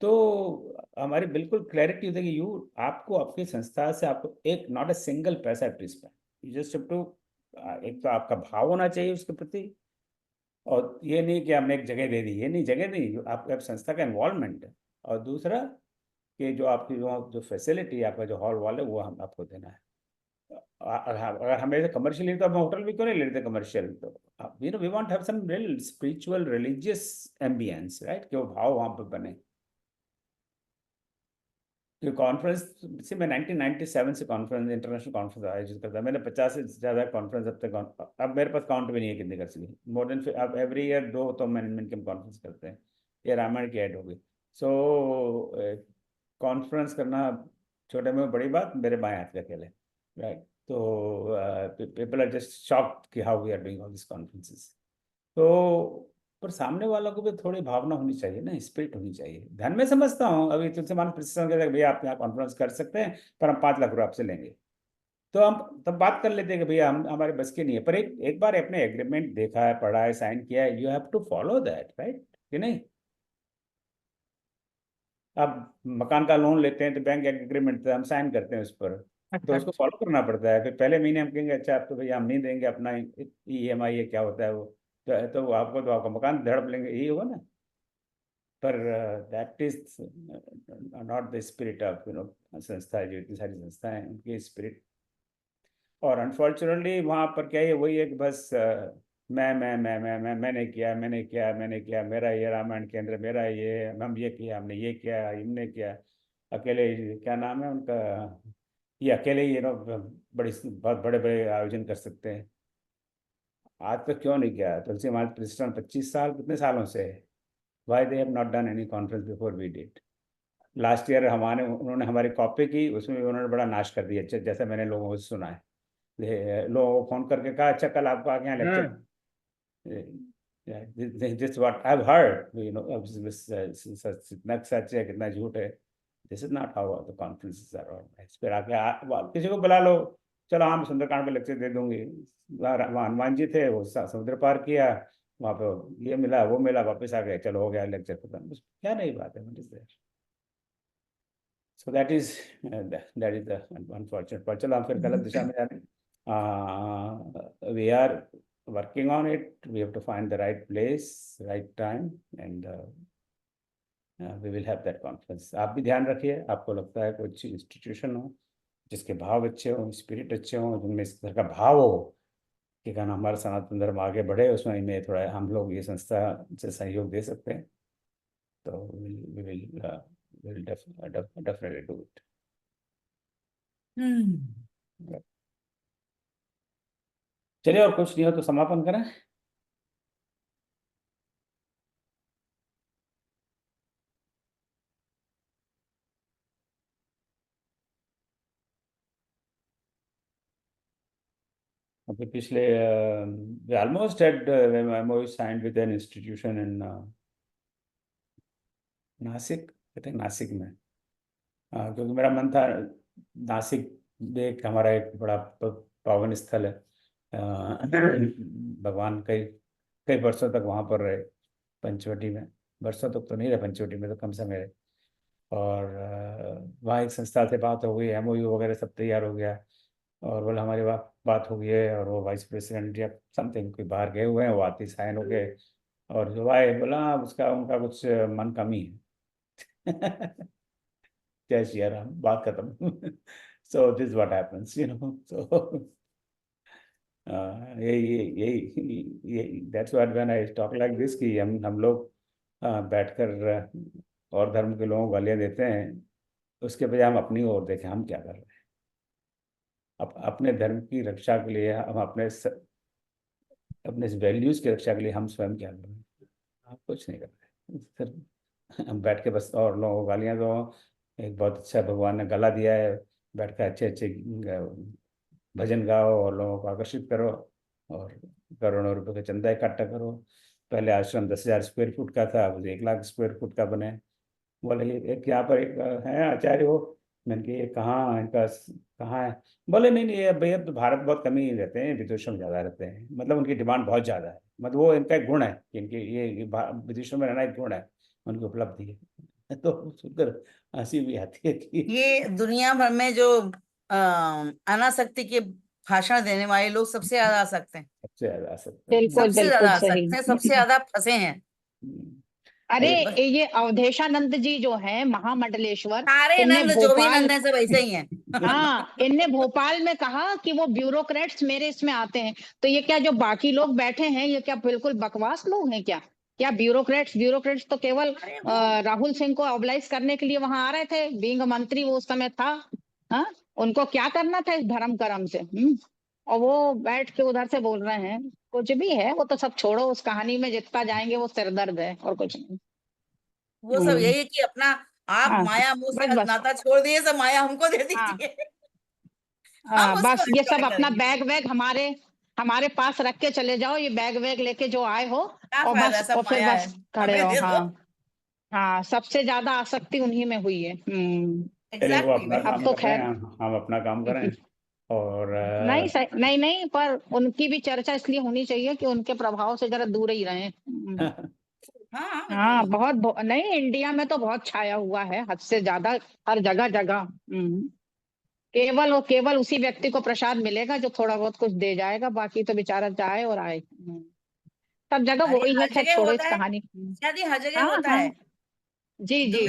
तो हमारी बिल्कुल क्लैरिटी होती है कि आपको आपकी संस्था से आपको एक नॉट अ सिंगल पैसा to spend, you just have to, एक तो आपका भाव होना चाहिए उसके प्रति, और ये नहीं कि हमने एक जगह दे दी, ये नहीं, जगह नहीं, आपका संस्था का इन्वॉल्वमेंट है। और दूसरा कि जो आपकी जो फैसिलिटी, आपका जो हॉल वॉल है, वो हम आपको देना है। अगर हमें कमर्शियल, तो हम होटल भी क्यों नहीं लेते कमर्शियल, तो we want have some real spiritual religious ambience, right, कि वो भाव वहाँ पर बने। तो कॉन्फ्रेंस से मैं 1997 से कॉन्फ्रेंस, इंटरनेशनल कॉन्फ्रेंस आयोजित करता है। मैंने 50 से ज़्यादा कॉन्फ्रेंस अब तक, अब मेरे पास काउंट भी नहीं है कितने कर सके, मोर देन, अब एवरी ईयर 2 तो मैनेजमेंट के कॉन्फ्रेंस करते हैं। ये रामायण की ऐड होगी। सो कॉन्फ्रेंस करना छोटे में बड़ी बात, मेरे बाएं हाथ का खेल है, राइट। तो पीपल आर जस्ट शॉक्ड कि how we are doing all this conferences. तो पर सामने वालों को भी थोड़ी भावना होनी चाहिए ना, स्पिरिट होनी चाहिए। ध्यान में समझता हूँ, अभी तुमसे मान प्रश्न कहते हैं भैया आप यहाँ कॉन्फ्रेंस कर सकते हैं, पर हम 5 लाख रुपये आपसे लेंगे, तो हम तब बात कर लेते हैं कि भैया हम, हमारे बस की नहीं है। पर एक बार अपने एग्रीमेंट देखा है, पढ़ा है, साइन किया है, you have to follow that, right कि नहीं। अब मकान का लोन लेते हैं तो बैंक एग्रीमेंट हम साइन करते हैं उस पर, तो उसको फॉलो करना पड़ता है। फिर पहले महीने हम कहेंगे अच्छा अब तो भैया हम नहीं देंगे, अपना EMI है क्या होता है वो, तो आपको, तो आपका मकान झड़प लेंगे, यही होगा ना। पर that is not the spirit of संस्था, जो इतनी सारी संस्थाएं हैं उनकी स्पिरिट। और अनफॉर्चुनेटली वहाँ पर क्या है, वही है कि बस मैंने किया, मेरा ये रामायण केंद्र, मेरा ये, हम ये किया, हमने ये किया, हमने किया, अकेले, क्या नाम है उनका, ये अकेले ही बड़ी बहुत बड़े बड़े आयोजन कर सकते हैं। आज तक क्यों नहीं किया तुलसी महाराज प्रतिष्ठान 25 साल, कितने सालों से है, why they have not done any conference before we did. Last year उन्होंने हमारी कॉपी की, उसमें भी उन्होंने बड़ा नाश कर दिया, जैसा मैंने लोगों से सुना है। लोगों को फोन करके कहा अच्छा कल आपको आके यहाँ लेक्चर, हाँ, this what I have heard, कितना सच है कितना झूठ है। This is not how the conferences are organized. फिर आके किसी को बुला लो, चलो हाँ मैं सुंदरकांड पे लेक्चर दे दूंगी। वहाँ हनुमान जी थे, वो समुद्र पार किया, वहाँ पे ये मिला वो मिला, वापस आ गए, चलो हो गया लेक्चर खत्म, क्या नई बात है। So that is the unfortunate part. चलो हम फिर गलत दिशा में जा रहे हैं। We are working on it. We have to find the right place, right time, and we will have that conference. आप भी ध्यान रखिए, आपको लगता है कोई अच्छी इंस्टीट्यूशन हो जिसके भाव अच्छे हों, स्पिरिट अच्छे हों, जिनमें इस तरह का भाव हो कि कहना हमारा सनातन धर्म आगे बढ़े, उसमें में थोड़ा हम लोग ये संस्था से सहयोग दे सकते हैं, तो we will definitely do it. चलिए, और कुछ नहीं हो तो समापन करें। अभी पिछले almost had MOU signed with an institution in Nashik, I think Nashik में, क्योंकि मेरा मन था नासिक में एक हमारा एक बड़ा पावन स्थल है, भगवान कई कई वर्षों तक वहाँ पर रहे, पंचवटी में। वर्षों तक तो नहीं रहे पंचवटी में, तो कम समय रहे। और वहाँ एक संस्था से बात हो गई, MOU वगैरह सब तैयार हो गया, और बोला हमारी बात हो गई है, और वो वाइस प्रेसिडेंट या समथिंग कोई बाहर गए हुए हैं, वो आते साइन हो गए, और जो आए बोला उसका उनका कुछ मन कमी है। जय श्री राम, बात खत्म। सो दिस व्हाट हैपेंस, सो यही that's what when I talk like this, कि हम लोग बैठकर और धर्म के लोगों को गालियाँ देते हैं, उसके बजाय हम अपनी ओर देखें हम क्या कर रहे हैं। अपने धर्म की रक्षा के लिए हम अपने वैल्यूज की रक्षा के लिए हम स्वयं क्या कर रहे हैं? आप कुछ नहीं कर रहे, सिर्फ हम बैठ के बस और लोगों को गालियाँ दो। एक बहुत अच्छा भगवान ने गला दिया है, बैठ कर अच्छे अच्छे भजन गाओ और लोगों को आकर्षित करो, और करोड़ों रुपए का चंदा इकट्ठा करो। पहले आश्रम 10,000 स्क्वायर फुट का था, अब 1 लाख स्क्वायर फुट का बने। बोले एक यहाँ पर एक है आचार्य हो, मैंने कहा ये कहाँ इनका कहाँ है? बोले नहीं नहीं, ये भैया तो भारत बहुत कम ही रहते हैं, विदेशों में ज़्यादा रहते हैं, मतलब उनकी डिमांड बहुत ज़्यादा है, मतलब वो इनका एक गुण है कि इनके ये विदेशों में रहना एक गुण है, उनकी उपलब्धि है। तो सुनकर हंसी भी आती है कि ये दुनिया भर में जो अनासक्ति के भाषण देने वाले लोग सबसे ज्यादा आ सकते हैं, सबसे ज़्यादा आ सकते हैं। बिल्कुल सबसे ज्यादा बिल्कुल आ सही। सकते हैं, सबसे ज्यादा फंसे हैं। अरे बस ये अवधेशानंद जी जो है महामंडलेश्वर, सारे इनने नंद जो भी भोपाल, नंद है सब ऐसे ही हैं। हाँ इनने भोपाल में कहा कि वो ब्यूरोक्रेट्स मेरे इसमें आते हैं। तो ये क्या जो बाकी लोग बैठे हैं ये क्या बिल्कुल बकवास लोग हैं क्या? क्या ब्यूरोक्रेट्स तो केवल अरे वो राहुल सिंह को ऑबलाइज करने के लिए वहां आ रहे थे, बीइंग मंत्री वो उस समय था। हाँ, उनको क्या करना था इस धर्म कर्म से? और वो बैठ के उधर से बोल रहे हैं कुछ भी है। वो तो सब छोड़ो, उस कहानी में जितना जाएंगे वो सिरदर्द है और कुछ नहीं। वो सब यही है कि अपना आप हाँ माया मोह बस से बस नाता छोड़ दिए, सब माया हमको दे हाँ दीजिए। हम उसको बस ये सब एंजॉय अपना करेंगे। बैग वैग हमारे हमारे पास रख के चले जाओ, ये बैग वैग लेके जो आए हो, क्या और फायदा, बस सब और फिर माया है, बस खड़े हमें रहो। दे दो। हाँ हाँ, सबसे ज्यादा आसक्ति उन्हीं में हुई है। चलिए, वो एग्जैक्टली अपना वही अब काम तो कर रहे खैर हैं, हम अपना काम करें, और नहीं नहीं नहीं, पर उनकी भी चर्चा इसलिए होनी चाहिए कि उनके प्रभाव से जरा दूर ही रहें। हाँ हाँ हाँ बिल्कुल। नहीं, इंडिया में तो बहुत छाया हुआ है, हद से ज्यादा, हर जगह जगह। केवल उसी व्यक्ति को प्रसाद मिलेगा जो थोड़ा बहुत कुछ दे जाएगा, बाकी तो बेचारा जाए और आए। सब जगह अरे वही है, हर खैर जगह छोड़ो इस होता है कहानी। शायद, ये हर जगह हाँ होता हाँ है। जी जी।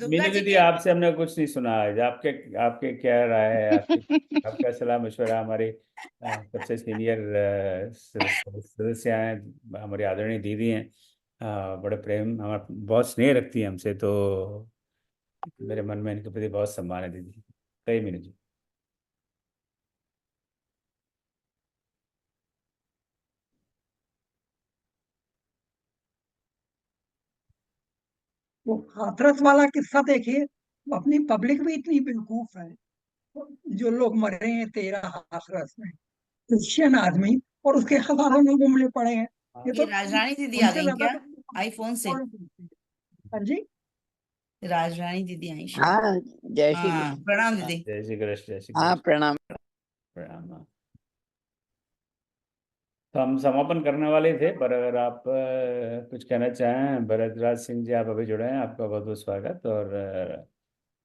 मीनू दीदी, आपसे हमने कुछ नहीं सुना है, आपके आपके क्या राय है, आपका सलाह मशवरा। हमारी सबसे सीनियर सदस्य हैं, हमारी आदरणीय दीदी हैं, बड़े प्रेम, हमारा बहुत स्नेह रखती है हमसे, तो मेरे मन में इनके प्रति बहुत सम्मान है दीदी। कई मीनू जी। वो हाथरस वाला किस्सा देखिए, वो अपनी पब्लिक भी इतनी बेवकूफ है। जो लोग मरे हैं 13 हाथरस में, क्रिश्चियन आदमी, और उसके हजारों लोग उमड़े पड़े हैं। ये ये तो राजरानी दीदी आ उनसे गई ज्यादा क्या तो आईफोन से? हाँ जी। राजरानी दीदी आई शायद। हाँ, जय श्री हाँ कृष्ण। प्रणाम दीदी। जय श्री कृष्ण, जय श्री हाँ कृष्ण। प्रणाम। प्रणाम। तो हम समापन करने वाले थे, पर अगर आप कुछ कहना चाहें, भरतराज सिंह जी आप अभी जुड़े हैं, आपका बहुत बहुत स्वागत। और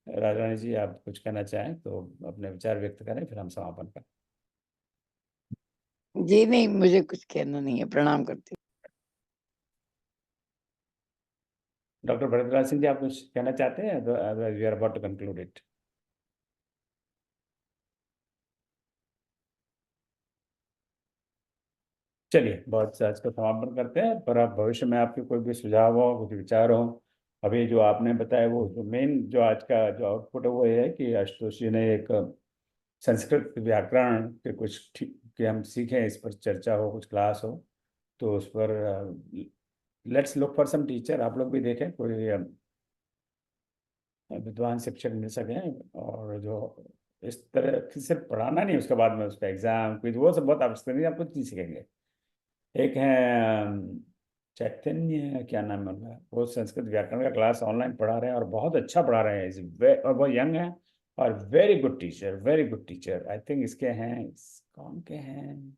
राजरानी जी, आप कुछ कहना चाहें तो अपने विचार व्यक्त करें, फिर हम समापन करें। जी नहीं, मुझे कुछ कहना नहीं है, प्रणाम करती हूँ। डॉक्टर भरद्वाज सिंह जी, आप कुछ कहना चाहते हैं? We are about to conclude it. चलिए, बहुत से आज का समापन करते हैं। पर आप भविष्य में आपके कोई भी सुझाव हो, कुछ विचार हो, अभी जो आपने बताया वो जो मेन जो आज का जो आउटपुट है वो ये है कि आशुतोष जी ने एक संस्कृत व्याकरण के कुछ कि हम सीखें, इस पर चर्चा हो, कुछ क्लास हो, तो उस पर let's look for some teacher. आप लोग भी देखें कोई विद्वान शिक्षक मिल सके, और जो इस तरह की सिर्फ पढ़ाना नहीं, उसके बाद में उसका एग्जाम क्विज वो सब बहुत आवश्यक नहीं, आपको चीज सीखेंगे। एक है चैतन्य, क्या नाम है उनका, वो संस्कृत व्याकरण का क्लास ऑनलाइन पढ़ा रहे हैं और बहुत अच्छा पढ़ा रहे हैं। और वो यंग है और very good teacher, very good teacher. I think इसके हैं, कौन के हैं,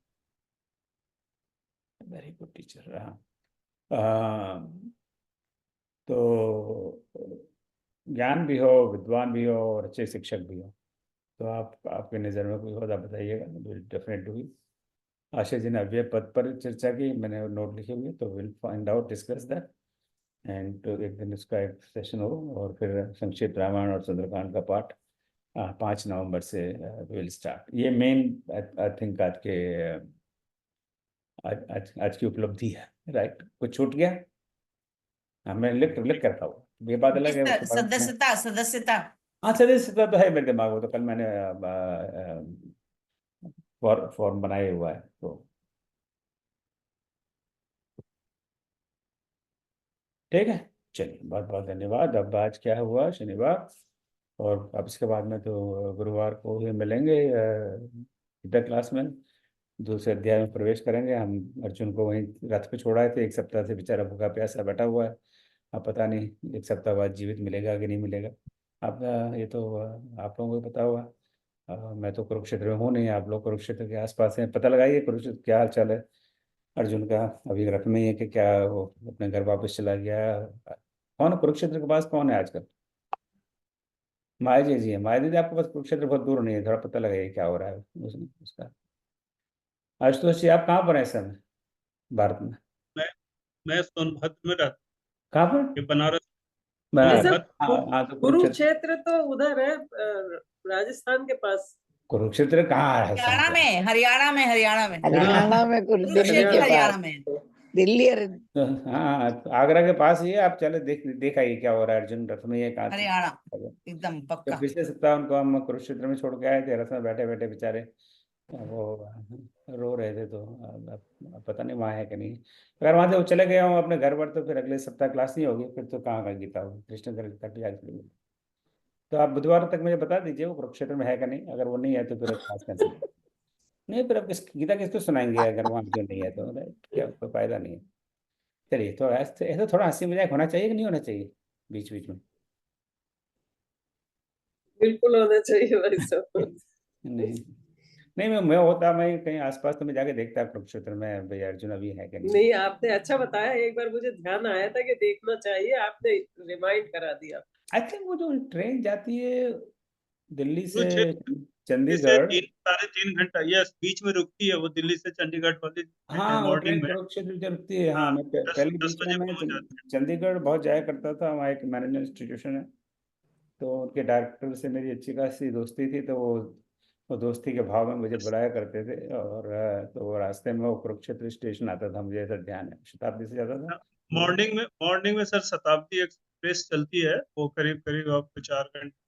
वेरी गुड टीचर। हाँ, तो ज्ञान भी हो, विद्वान भी हो और अच्छे शिक्षक भी हो। तो आप, आपके नज़र में कोई हो तो बताइएगा, डेफिनेटली। आशीष जी ने अव्यय पद पर चर्चा की, मैंने नोट लिखे हुए, तो will find out, discuss that, and एक दिन इसका एक सेशन हो। और फिर संक्षिप्त रामायण और सुंदरकांड का पाठ 5 नवंबर से विल स्टार्ट। ये मेन आई थिंक आज के आज की उपलब्धि है। राइट, कुछ छूट गया? हाँ, मैं लिख लिख करता हूँ, ये बात अलग है, उसके बाद में सदस्यता सदस्यता हाँ सदस्यता तो है मेरे दिमाग में, तो कल मैंने फॉर्म बनाया हुआ है। तो ठीक है, चलिए, बहुत बहुत धन्यवाद। अब आज क्या हुआ, शनिवार, और अब इसके बाद में तो गुरुवार को ही मिलेंगे गीता क्लास में, दूसरे अध्याय में प्रवेश करेंगे हम। अर्जुन को वहीं रथ पे छोड़ा है, तो एक सप्ताह से बेचारा भूखा प्यासा बैठा हुआ है। अब पता नहीं एक सप्ताह बाद जीवित मिलेगा कि नहीं मिलेगा। अब ये तो आप लोगों को पता होगा। मैं तो कुरुक्षेत्र में हूँ नहीं, आप लोग कुरुक्षेत्र के आसपास हैं, पता लगाइए कुरुक्षेत्र क्या हाल चाल है अर्जुन का। अभी रथ में ही है कि क्या वो अपने घर वापस चला गया? कौन कुरुक्षेत्र के पास कौन है आजकल? माया जी है। माया दीदी आपके पास कुरुक्षेत्र बहुत दूर नहीं है, थोड़ा पता लगाइए क्या हो रहा है उसका। आशुतोष जी, आप कहाँ पर हैं इस समय भारत में? मैं मैं सोनभद्र में रहता कहाँ पर? हूँ, ये बनारस। बनारस। सब सोनभद्र। हाँ, तो कुरुक्षेत्र। कुरुक्षेत्र तो उधर है, राजस्थान के पास। कुरुक्षेत्र कहाँ है राजस्थान हरियाणा के? में, हरियाणा में हरियाणा में दिल्ली के हरियाणा पास, में। दिल्ली और तो हाँ, तो आगरा के पास ही है। आप चले देख आइए क्या हो रहा है। अर्जुन रथ में ये कहाँ थे? हरियाणा एकदम तो पक्का। पिछले सप्ताह उनको हम कुरुक्षेत्र में छोड़ के आए थे, रथ में बैठे बैठे बेचारे वो रो रहे थे। तो अब पता नहीं वहाँ है कि नहीं। अगर वहां से वो चले गए हों अपने घर पर, तो फिर अगले सप्ताह क्लास नहीं होगी, फिर तो कहाँ का गीता होगी, कृष्ण तक याद करेंगे। तो आप बुधवार तक मुझे बता दीजिए वो कुरुक्षेत्र में है कि नहीं। अगर वो नहीं है तो फिर क्लास कैंसिल। नहीं, फिर अब गीता किसको सुनाएंगे अगर वहाँ जो नहीं है तो? क्या, कोई फायदा नहीं है। चलिए, तो ऐसे ऐसे थोड़ा हंसी मजाक होना चाहिए कि नहीं होना चाहिए बीच बीच में? बिल्कुल होना चाहिए भाई साहब। नहीं, नहीं, मैं होता, मैं कहीं आसपास तो मैं जाके देखता कुरुक्षेत्र में भैया अर्जुन अभी है कि नहीं। नहीं, आपने अच्छा बताया, एक बार मुझे ध्यान आया था कि देखना चाहिए, आपने रिमाइंड करा दिया। आई थिंक वो जो ट्रेन जाती है दिल्ली से कुरुक्षेत्र दिल्ली से चंडीगढ़। 3-3.5 घंटा, यस, बीच में रुकती है वो, दिल्ली से चंडीगढ़ वाली ट्रेन है हाँ, वो ट्रेन मॉर्निंग में। कुरुक्षेत्र जो रुकती है। हाँ, हाँ, मैं दस पहले दस बीच में बजे मैं पहुंच जाते हैं। चंडीगढ़ बहुत जाया करता था। वहाँ एक मैनेजमेंट इंस्टीट्यूशन है, तो उनके डायरेक्टर से मेरी अच्छी खासी दोस्ती थी। तो वो दोस्ती के भाव में मुझे बुलाया करते थे। और तो वो रास्ते में वो कुरुक्षेत्र स्टेशन आता था, मुझे ऐसा ध्यान है, शताब्दी से जाता था। मॉर्निंग में सर शताब्दी एक्सप्रेस चलती है, वो करीब करीब आपको 4 घंटे।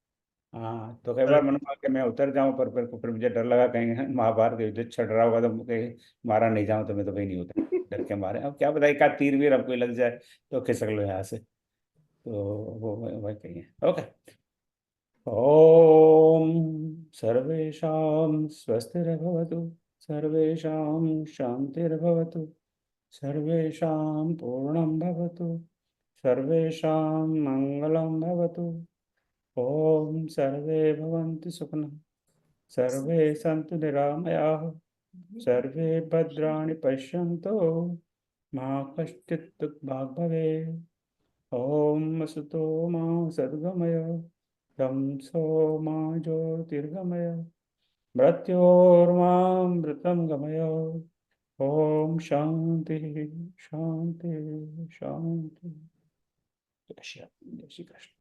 हाँ, तो कई बार मन हुआ कि मैं उतर जाऊं, पर फिर मुझे डर लगा कहीं महाभारत का युद्ध छिड़ रहा होगा तो कहीं मारा नहीं जाऊं, तो मैं तो कहीं नहीं उतर, डर के मारे। अब क्या पता एक आध तीर वीर अब कोई लग जाए तो खिसक लो यहाँ से। तो वो वही कही है। ओके। ओम सर्वेषां स्वस्तिर्भवतु, सर्वेषां शांतिर्भवतु, सर्वेषां पूर्णं भवतु, सर्वेषां मंगलं भवतु। ओम सर्वे भवन्तु सुखिनः, सर्वे सन्तु निरामयाः, सर्वे भद्राणि पश्यन्तु, मा कश्चित् दुःखभाग् भवेत्। ओम असतो मा सद्गमय, तमसो मा ज्योतिर्गमय, मृत्योर्मामृतं गमय। ओम शांति शांति शांति। जय श्री राम, जय श्री कृष्ण।